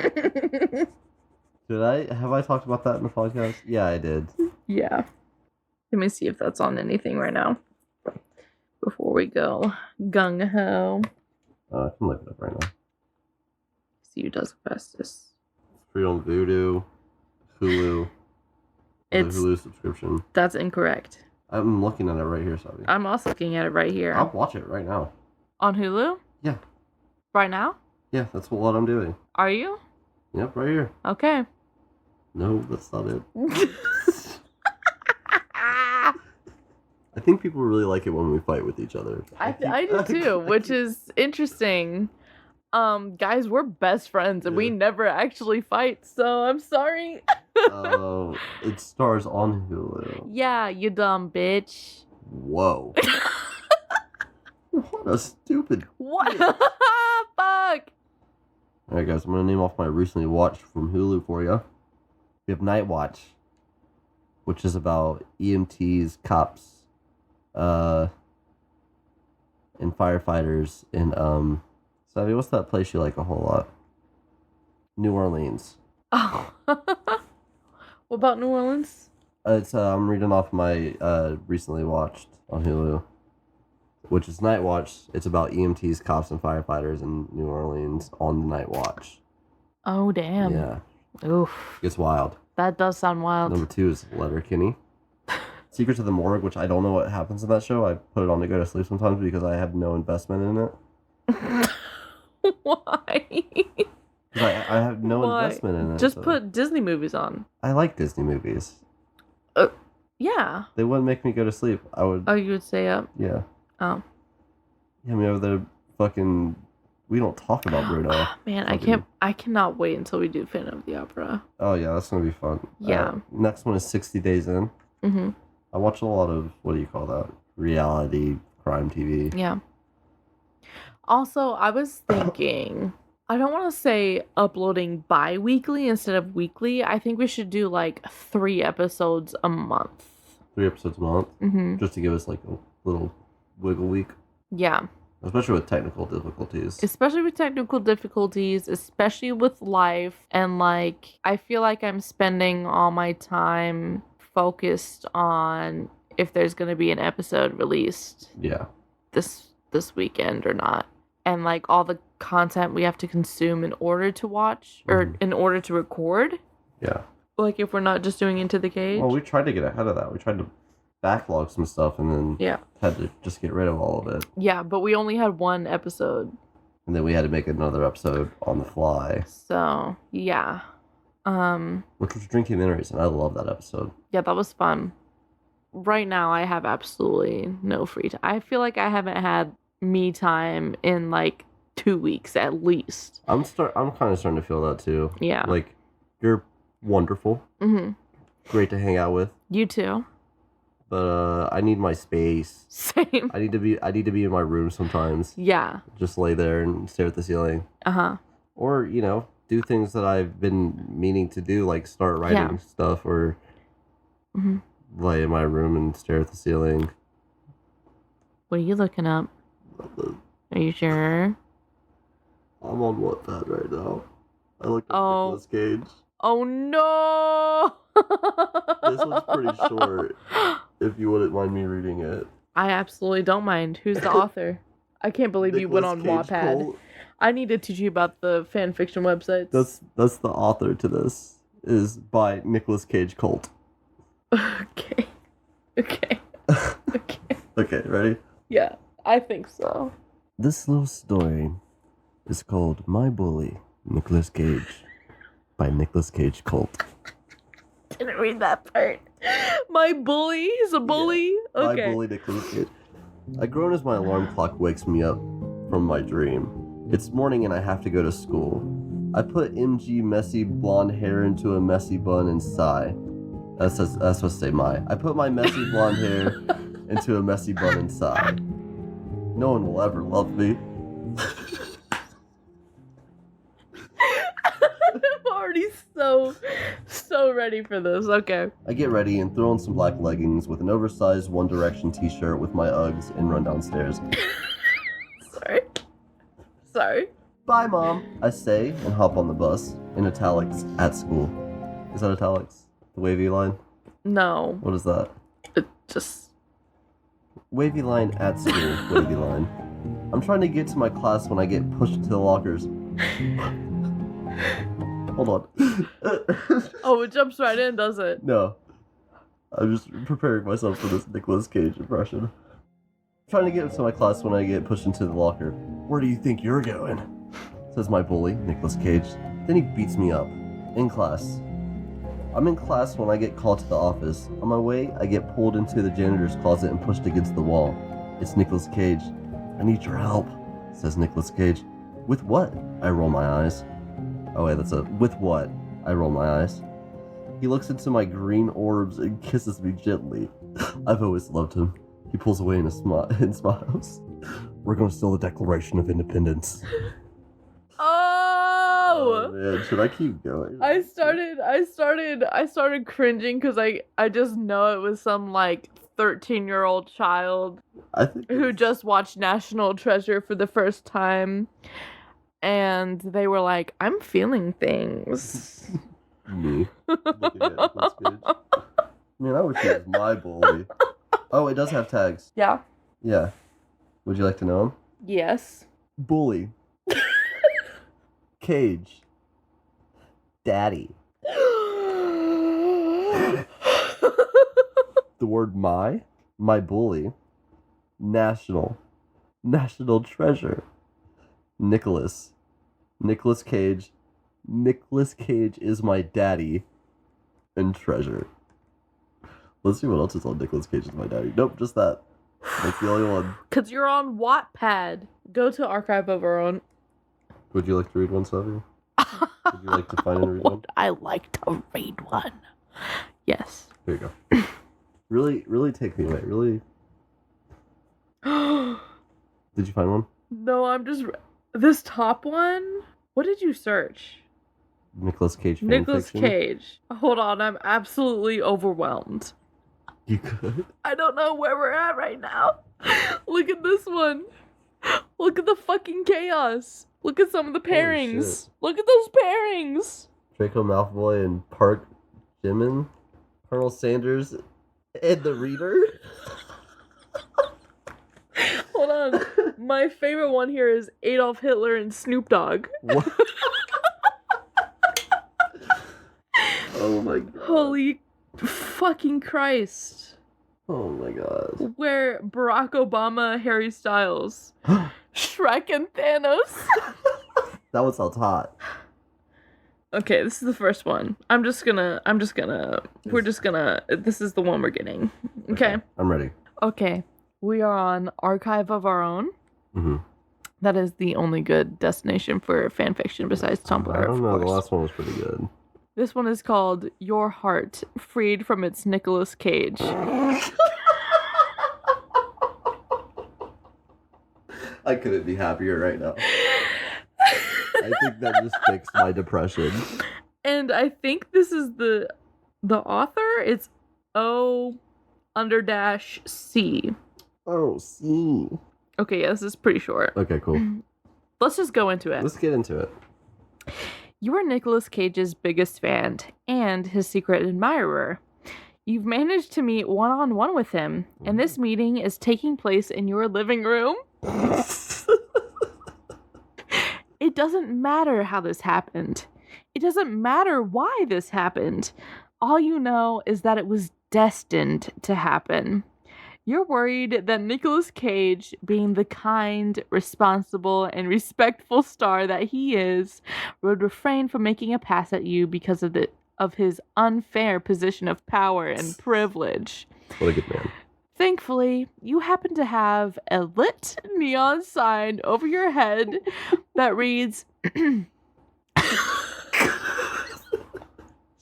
Have I talked about that in the podcast? Yeah, I did. Yeah. Let me see if that's on anything right now. Before we go gung-ho. I can look it up right now. See who does it fastest. It's free on Vudu, Hulu. It's a Hulu subscription. That's incorrect. I'm looking at it right here, Savvy. I'm also looking at it right here. I'll watch it right now. On Hulu? Yeah. Right now? Yeah, that's what I'm doing. Are you? Yep, right here. Okay. No, that's not it. I think people really like it when we fight with each other. I do too, which is interesting. Guys, we're best friends and we never actually fight, so I'm sorry. Oh, it stars on Hulu. Yeah, you dumb bitch. Whoa. What a stupid. What? Fuck. Alright, guys, I'm gonna name off my recently watched from Hulu for you. We have Night Watch, which is about EMTs, cops, and firefighters in Savvy, what's that place you like a whole lot? New Orleans. Oh. What about New Orleans? It's I'm reading off my recently watched on Hulu, which is Night Watch. It's about EMTs, cops, and firefighters in New Orleans on the night watch. Oh damn. Yeah. Oof. It's wild. That does sound wild. Number 2 is Letterkenny. Secrets of the Morgue, which I don't know what happens in that show. I put it on to go to sleep sometimes because I have no investment in it. Why? I have no investment in it. Just put Disney movies on. I like Disney movies. Yeah. They wouldn't make me go to sleep. I would. Oh, you would stay up? Yeah. Oh. Yeah, I mean, over there, fucking. We don't talk about Bruno. Man, I cannot wait until we do Phantom of the Opera. Oh yeah, that's gonna be fun. Yeah. Next one is 60 Days In. Mm-hmm. I watch a lot of, what do you call that? Reality crime TV. Yeah. Also, I was thinking, I don't want to say uploading bi-weekly instead of weekly. I think we should do like 3 episodes a month. 3 episodes a month? Mm-hmm. Just to give us like a little wiggle week. Yeah. Especially with technical difficulties. Especially with life. And like, I feel like I'm spending all my time focused on if there's going to be an episode released. Yeah. This weekend or not. And like all the content we have to consume in order to watch or in order to record. Yeah. Like if we're not just doing Into the Cage. Well, we tried to get ahead of that. We tried to backlog some stuff and then had to just get rid of all of it. Yeah, but we only had 1 episode. And then we had to make another episode on the fly. So, yeah. Which was Drinkumentaries, and I love that episode. Yeah, that was fun. Right now, I have absolutely no free time. I feel like I haven't had me time in like 2 weeks at least. I'm kind of starting to feel that too. Yeah. Like, you're wonderful. Mm-hmm. Great to hang out with. You too. But I need my space. Same. I need to be in my room sometimes. Yeah. Just lay there and stare at the ceiling. Uh-huh. Or, do things that I've been meaning to do, like start writing stuff or lay in my room and stare at the ceiling. What are you looking up? Are you sure? I'm on Wattpad right now. I looked up Nicolas Cage. Oh no! This one's pretty short, if you wouldn't mind me reading it. I absolutely don't mind. Who's the author? I can't believe you went on Wattpad. Cole. I need to teach you about the fan fiction websites. That's the author to this, is by Nicolas Cage Cult. Okay. Okay. Okay, ready? Yeah, I think so. This little story is called My Bully, Nicolas Cage, by Nicolas Cage Cult. Didn't read that part. My bully? He's a bully? Yeah, okay. My bully, Nicolas Cage. I groan as my alarm clock wakes me up from my dream. It's morning and I have to go to school. I put MG messy blonde hair into a messy bun and sigh. That's supposed to say my. I put my messy blonde hair into a messy bun and sigh. No one will ever love me. I'm already so ready for this. Okay. I get ready and throw on some black leggings with an oversized One Direction t-shirt with my Uggs and run downstairs. Sorry. Bye, Mom, I say and hop on the bus, in italics, at school. Is that italics? The wavy line? No. What is that? It just... Wavy line at school, wavy line. I'm trying to get to my class when I get pushed to the lockers. Hold on. Oh, it jumps right in, does it? No. I'm just preparing myself for this Nicolas Cage impression. Trying to get to my class when I get pushed into the locker. Where do you think you're going? Says my bully, Nicolas Cage. Then he beats me up. In class. I'm in class when I get called to the office. On my way, I get pulled into the janitor's closet and pushed against the wall. It's Nicolas Cage. I need your help, says Nicolas Cage. With what? I roll my eyes. Oh wait, with what? I roll my eyes. He looks into my green orbs and kisses me gently. I've always loved him. He pulls away and smiles. We're gonna steal the Declaration of Independence. Oh man, should I keep going? I started cringing because I just know it was some like 13-year-old child who just watched National Treasure for the first time, and they were like, "I'm feeling things." Me. Looking at Nicolas Cage. Man, I wish he was my bully. Oh, it does have tags. Yeah. Yeah. Would you like to know him? Yes. Bully. Cage. Daddy. The word my bully. National treasure. Nicolas Cage. Nicolas Cage is my daddy and treasure. Let's see what else is on Nicolas Cage is my daddy. Nope, just that. That's the only one. Because you're on Wattpad. Go to Archive of Our Own. Would you like to read one, Savvy? Would you like to find and read one? Would I like to read one? Yes. Here you go. Really take me away. Really. Did you find one? No, I'm just... This top one? What did you search? Nicolas Cage fan Nicolas fiction? Cage. Hold on, I'm absolutely overwhelmed. You could. I don't know where we're at right now. Look at this one. Look at the fucking chaos. Look at some of the pairings. Look at those pairings. Draco Malfoy and Park Jimin, Colonel Sanders, and the Reader. Hold on. My favorite one here is Adolf Hitler and Snoop Dogg. What? Oh my god. Holy fucking Christ. Oh my god. Where Barack Obama, Harry Styles. Shrek and Thanos. That one sounds hot. Okay, this is the first one. This is the one we're getting. Okay? I'm ready. Okay, we are on Archive of Our Own. Mm-hmm. That is the only good destination for fanfiction besides Tumblr, I don't know, of the course. last one was pretty good. This one is called Your Heart, Freed from Its Nicolas Cage. I couldn't be happier right now. I think that just fixed my depression. And I think this is the author. It's O_C. Oh, see. Okay, yeah, this is pretty short. Okay, cool. Let's just go into it. Let's get into it. You are Nicolas Cage's biggest fan and his secret admirer. You've managed to meet one-on-one with him, and this meeting is taking place in your living room. It doesn't matter how this happened. It doesn't matter why this happened. All you know is that it was destined to happen. You're worried that Nicolas Cage, being the kind, responsible, and respectful star that he is, would refrain from making a pass at you because of his unfair position of power and privilege. What a good man. Thankfully, you happen to have a lit neon sign over your head that reads,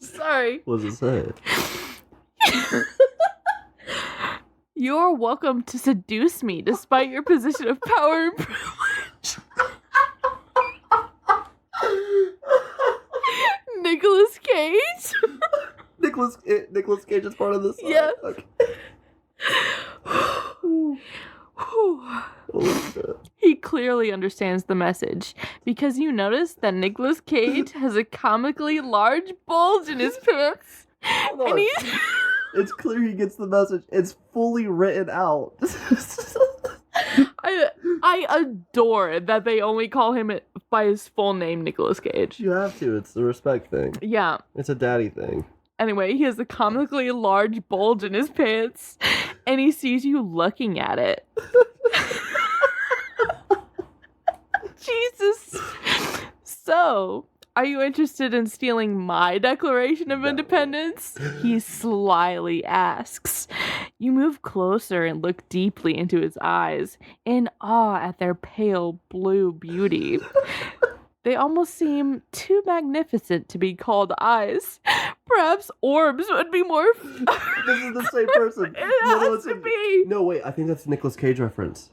sorry. What does it say? You're welcome to seduce me despite your position of power and privilege. Nicolas Cage? Nicolas Cage is part of this song? Yeah. Okay. Holy shit. He clearly understands the message because you notice that Nicolas Cage has a comically large bulge in his pants. Hold on. And he's... It's clear he gets the message. It's fully written out. I adore that they only call him by his full name, Nicolas Cage. You have to. It's the respect thing. Yeah. It's a daddy thing. Anyway, he has a comically large bulge in his pants, and he sees you looking at it. Jesus. So, are you interested in stealing my Declaration of Independence? He slyly asks. You move closer and look deeply into his eyes, in awe at their pale blue beauty. They almost seem too magnificent to be called eyes. Perhaps orbs would be more... This is the same person. It has to be. No, wait. I think that's a Nicolas Cage reference.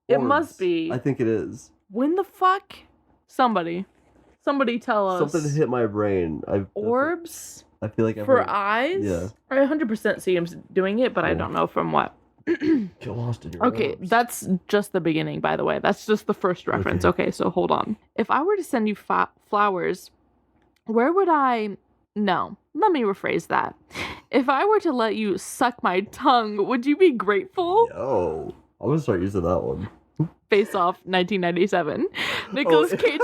It Orbs. must be. I think it is. When the fuck? Somebody tell us. Something hit my brain. Orbs? I feel like I've For heard- eyes? Yeah. I 100% see him doing it, but I don't know from what. Get lost in your Okay, orbs. that's just the beginning, by the way. That's just the first reference. Okay, so hold on. If I were to send you flowers, where would I... No, let me rephrase that. If I were to let you suck my tongue, would you be grateful? Yo. I'm gonna start using that one. Face Off, 1997. Nicolas Cage.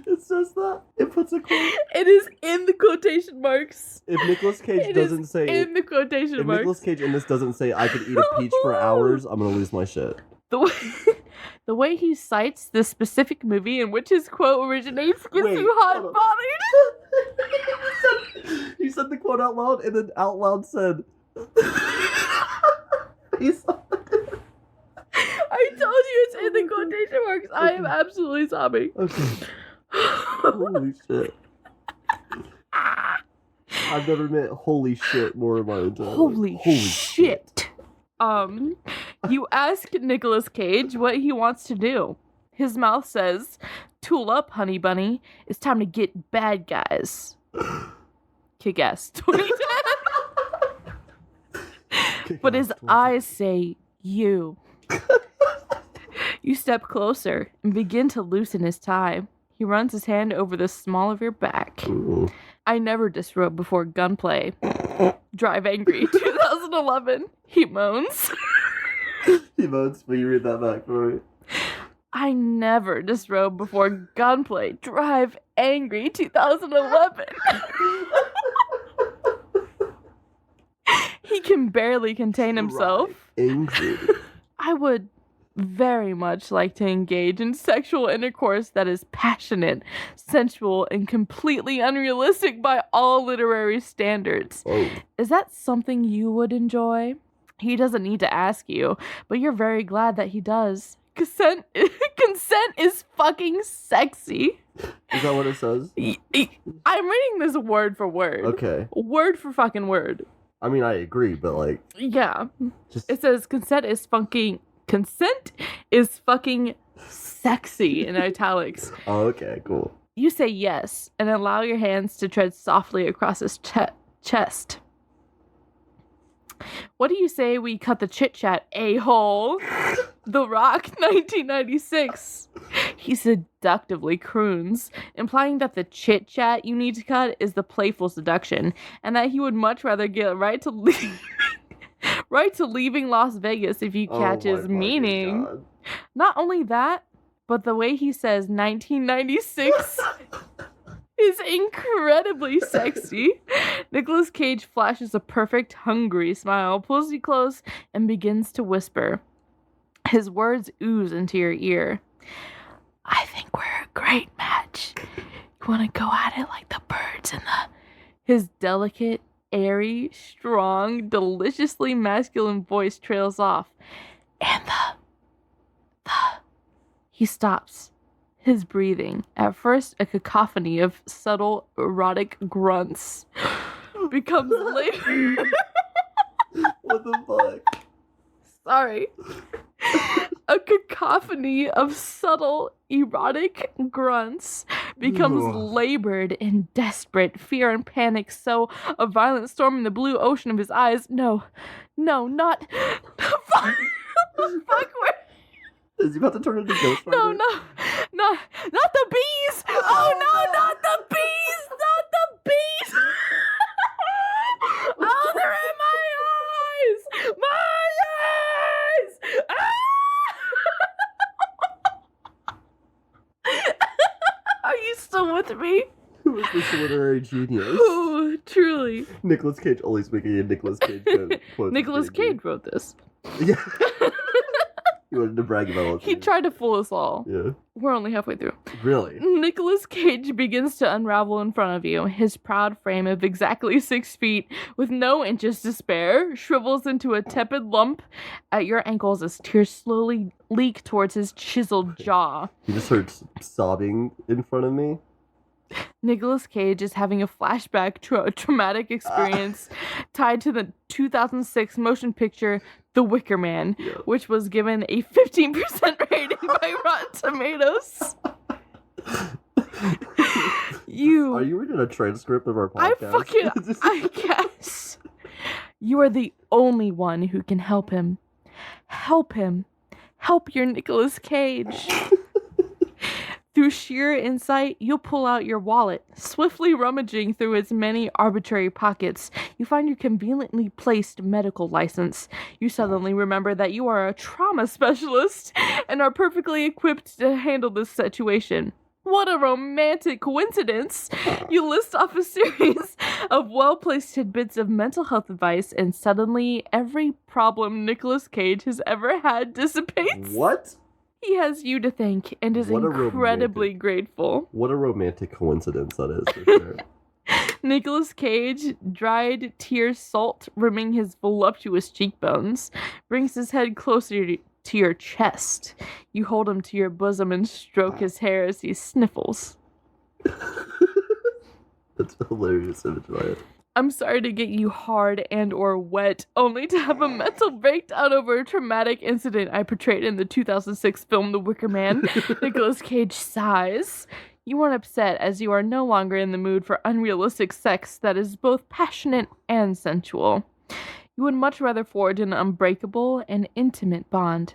It's just that. It puts a quote. It is in the quotation marks. If Nicolas Cage It doesn't is say... in the quotation If marks. Nicolas Cage in this doesn't say, I could eat a peach for hours, I'm gonna lose my shit. The way he cites the specific movie in which his quote originates gets Wait, you hold hot-bothered. He said the quote out loud, and then out loud said... I told you it's in the quotation marks. I am absolutely sobbing. Okay. Holy shit. I've never meant holy shit more in my entire life. Holy shit. You ask Nicolas Cage what he wants to do. His mouth says, "Tool up, honey bunny. It's time to get bad guys." Kick-ass 2010. But his eyes say, "You." You step closer and begin to loosen his tie. He runs his hand over the small of your back. Ooh. I never disrobe before gunplay. Drive angry, 2011. He moans. He moans, will you read that back for me? I never disrobe before gunplay. Drive angry, 2011. He can barely contain himself. Angry. I would very much like to engage in sexual intercourse that is passionate, sensual, and completely unrealistic by all literary standards. Oh. Is that something you would enjoy? He doesn't need to ask you, but you're very glad that he does. Consent is fucking sexy. Is that what it says? I'm reading this word for word. Okay. Word for fucking word. I mean, I agree, but like... Yeah. Just... It says consent is fucking sexy in italics. Oh, okay, cool. You say yes and allow your hands to tread softly across his chest. What do you say we cut the chit-chat, a-hole? The Rock, 1996. He seductively croons, implying that the chit-chat you need to cut is the playful seduction, and that he would much rather get right to leaving Las Vegas if you catch his meaning. God. Not only that, but the way he says 1996 is incredibly sexy. Nicolas Cage flashes a perfect, hungry smile, pulls you close, and begins to whisper. His words ooze into your ear. I think we're a great match. You want to go at it like the birds and the... His delicate, airy, strong, deliciously masculine voice trails off. And He stops. His breathing, at first a cacophony of subtle, erotic grunts, becomes later... What the fuck? Sorry. A cacophony of subtle, erotic grunts becomes labored and desperate. Fear and panic sow a violent storm in the blue ocean of his eyes. No, not... Fuck, where... Is he about to turn into Ghost Rider? No, not the bees! Oh no, not the bees! Not the bees! Oh, they're in my eyes! My eyes! Ah! Are you still with me? Who is this literary genius? Ooh, truly. Nicolas Cage, always making a Nicolas Cage quote. Nicolas Cage wrote this. Yeah. He wanted to brag about it. He tried to fool us all. Yeah. We're only halfway through. Really? Nicolas Cage begins to unravel in front of you. His proud frame of exactly 6 feet, with no inches to spare, shrivels into a tepid lump at your ankles as tears slowly leak towards his chiseled jaw. He just heard sobbing in front of me. Nicolas Cage is having a flashback to a traumatic experience tied to the 2006 motion picture The Wicker Man, which was given a 15% rating by Rotten Tomatoes. Are you reading a transcript of our podcast? I guess. You are the only one who can help him. Help him. Help your Nicolas Cage. Through sheer insight, you'll pull out your wallet. Swiftly rummaging through its many arbitrary pockets, you find your conveniently placed medical license. You suddenly remember that you are a trauma specialist and are perfectly equipped to handle this situation. What a romantic coincidence! You list off a series of well-placed tidbits of mental health advice, and suddenly every problem Nicolas Cage has ever had dissipates. What? He has you to thank and is incredibly grateful. What a romantic coincidence that is, for sure. Nicolas Cage, dried tear salt rimming his voluptuous cheekbones, brings his head closer to your chest. You hold him to your bosom and stroke his hair as he sniffles. That's a hilarious image, Maya. I'm sorry to get you hard and or wet, only to have a mental breakdown over a traumatic incident I portrayed in the 2006 film The Wicker Man. Nicolas Cage sighs. You aren't upset, as you are no longer in the mood for unrealistic sex that is both passionate and sensual. You would much rather forge an unbreakable and intimate bond.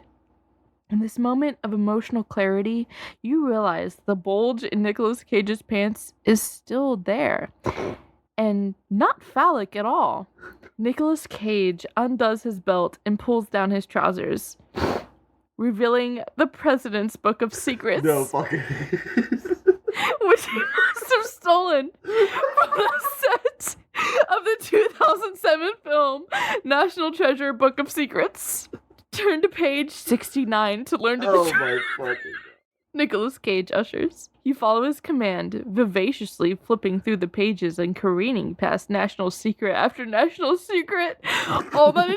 In this moment of emotional clarity, you realize the bulge in Nicolas Cage's pants is still there. And not phallic at all. Nicolas Cage undoes his belt and pulls down his trousers, revealing the President's Book of Secrets. No, fucker. Which he must have stolen from the set of the 2007 film National Treasure Book of Secrets. Turn to page 69 to learn to Oh my fucking Nicolas Cage ushers. You follow his command, vivaciously flipping through the pages and careening past national secret after national secret. All that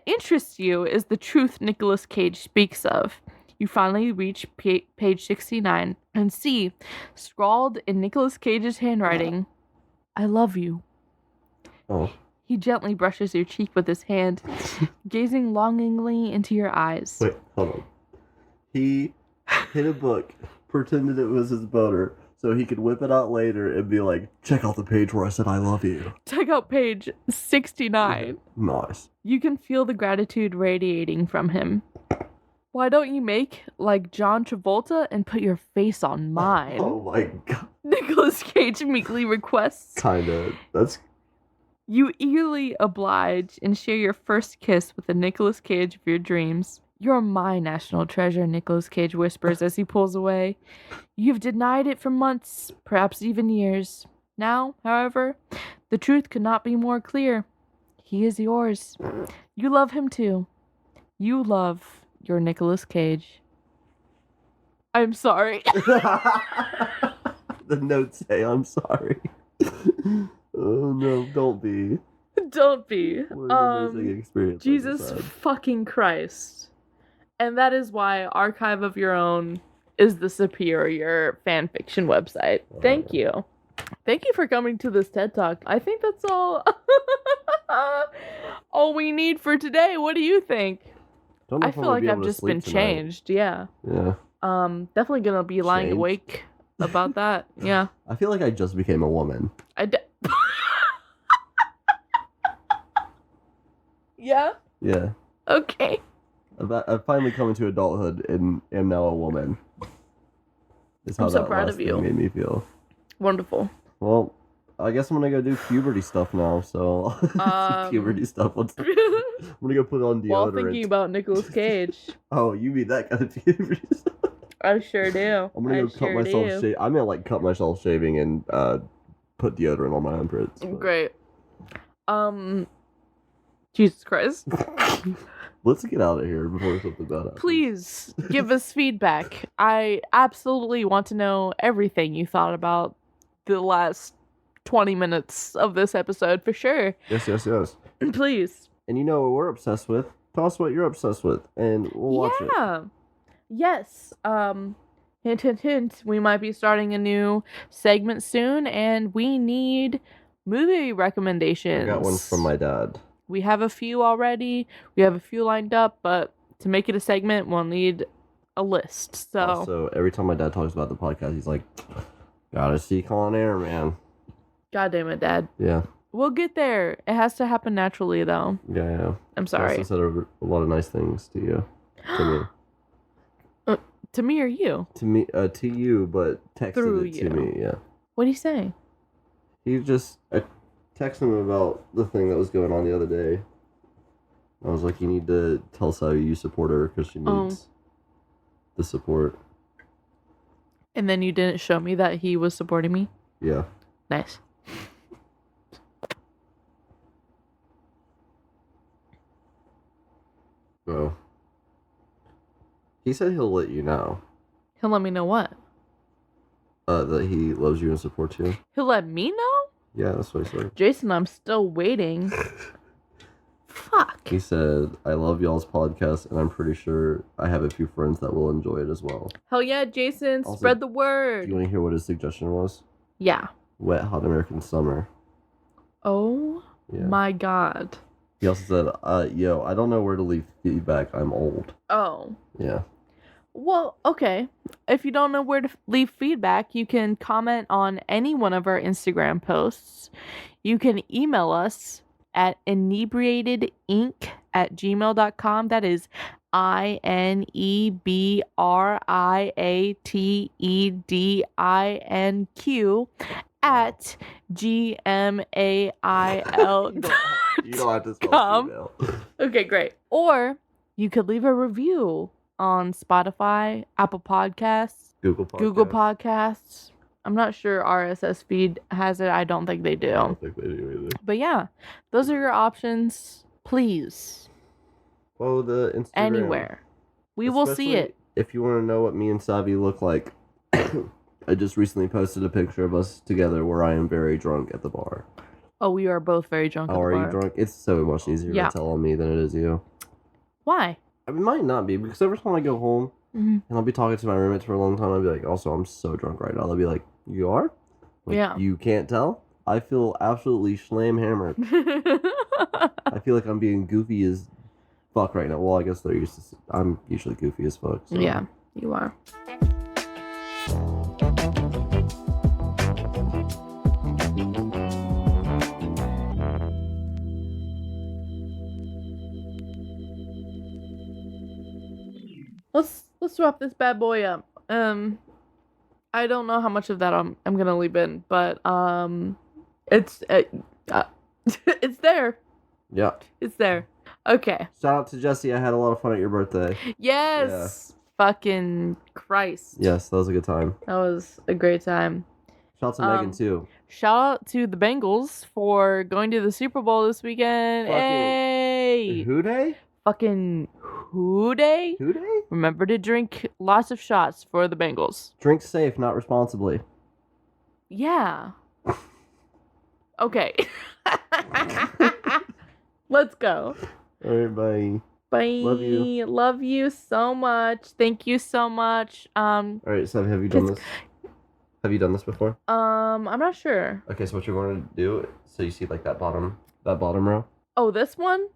interests you is the truth Nicolas Cage speaks of. You finally reach page 69 and see, scrawled in Nicolas Cage's handwriting, I love you. Oh. He gently brushes your cheek with his hand, gazing longingly into your eyes. Wait, hold on. He hid a book, pretended it was his boner, so he could whip it out later and be like, check out the page where I said I love you. Check out page 69. Nice. You can feel the gratitude radiating from him. Why don't you make like John Travolta and put your face on mine? Oh my god. Nicolas Cage meekly requests. Kinda. That's... You eagerly oblige and share your first kiss with the Nicolas Cage of your dreams. You're my national treasure, Nicolas Cage whispers as he pulls away. You've denied it for months, perhaps even years. Now, however, the truth could not be more clear. He is yours. You love him too. You love your Nicolas Cage. I'm sorry. The notes say I'm sorry. Oh no, don't be. Don't be. What an amazing experience. Jesus fucking Christ. And that is why Archive of Your Own is the superior fanfiction website. Thank you. Thank you for coming to this TED Talk. I think that's all we need for today. What do you think? I feel like I've just been changed. Yeah. Yeah. Definitely gonna be lying awake about that. Yeah. I feel like I just became a woman. Yeah? Yeah. Okay. I've finally come into adulthood and am now a woman. Is how I'm so that proud last of you. thing made me feel. Wonderful. Well, I guess I'm gonna go do puberty stuff now, so... puberty stuff. I'm gonna go put on deodorant. While thinking about Nicolas Cage. Oh, you mean that kind of puberty stuff? I sure do. I'm gonna go cut myself I meant like cut myself shaving and put deodorant on my armpits. But... Great. Jesus Christ. Let's get out of here before something bad happens. Please give us feedback. I absolutely want to know everything you thought about the last 20 minutes of this episode for sure. Yes. Please. And you know what we're obsessed with? Tell us what you're obsessed with, and we'll watch it. Yeah. Yes. Hint, hint, hint. We might be starting a new segment soon, and we need movie recommendations. I got one from my dad. We have a few already. We have a few lined up, but to make it a segment, we'll need a list. So also, every time my dad talks about the podcast, he's like, gotta see Con Air, man. God damn it, Dad. Yeah. We'll get there. It has to happen naturally, though. Yeah. I'm sorry. He also said a lot of nice things to you. To me. To me or you? To me, to you, but texted Through it you. to me, yeah. What'd he say? He just... I texted him about the thing that was going on the other day. I was like, you need to tell Savvy you support her because she needs the support. And then you didn't show me that he was supporting me? Yeah. Nice. Oh. He said he'll let you know. He'll let me know what? That he loves you and supports you. He'll let me know? Yeah, that's what he said. Jason, I'm still waiting. Fuck. He said, I love y'all's podcast, and I'm pretty sure I have a few friends that will enjoy it as well. Hell yeah, Jason. Also, spread the word. Do you want to hear what his suggestion was? Yeah. Wet Hot American Summer. Oh my god. He also said, yo, I don't know where to leave feedback. I'm old. Oh. Yeah. Well, okay. If you don't know where to leave feedback, you can comment on any one of our Instagram posts. You can email us at inebriatedinc@gmail.com. That is INEBRIATEDINQ at GMAIL. You don't have to spell email. Okay, great. Or you could leave a review on Spotify, Apple Podcasts, Google Podcasts. I'm not sure RSS feed has it. I don't think they do. I don't think they do either. But yeah, those are your options. Please Follow the Instagram. Anywhere. We will see it. If you want to know what me and Savvy look like, I just recently posted a picture of us together where I am very drunk at the bar. Oh, we are both very drunk at the bar. Are you drunk? It's so much easier to tell on me than it is you. Why? It might not be, because every time I go home, Mm-hmm. and I'll be talking to my roommates for a long time, I'll be like, also, I'm so drunk right now. They'll be like, you are? Like, yeah. You can't tell? I feel absolutely schlam hammered. I feel like I'm being goofy as fuck right now. Well, I guess I'm usually goofy as fuck. So. Yeah, you are. Let's wrap this bad boy up. I don't know how much of that I'm gonna leave in, but it's it's there. Yeah. It's there. Okay. Shout out to Jesse. I had a lot of fun at your birthday. Yes. Yeah. Fucking Christ. Yes, that was a good time. That was a great time. Shout out to Megan too. Shout out to the Bengals for going to the Super Bowl this weekend. Hey. Who day? Fucking who day? Who day? Remember to drink lots of shots for the Bengals. Drink safe, not responsibly. Yeah. Okay. Let's go. All right, bye. Bye. Love you. Love you so much. Thank you so much. All right, so have you done this? Have you done this before? I'm not sure. Okay, so what you're going to do, so you see like that bottom row? Oh, this one?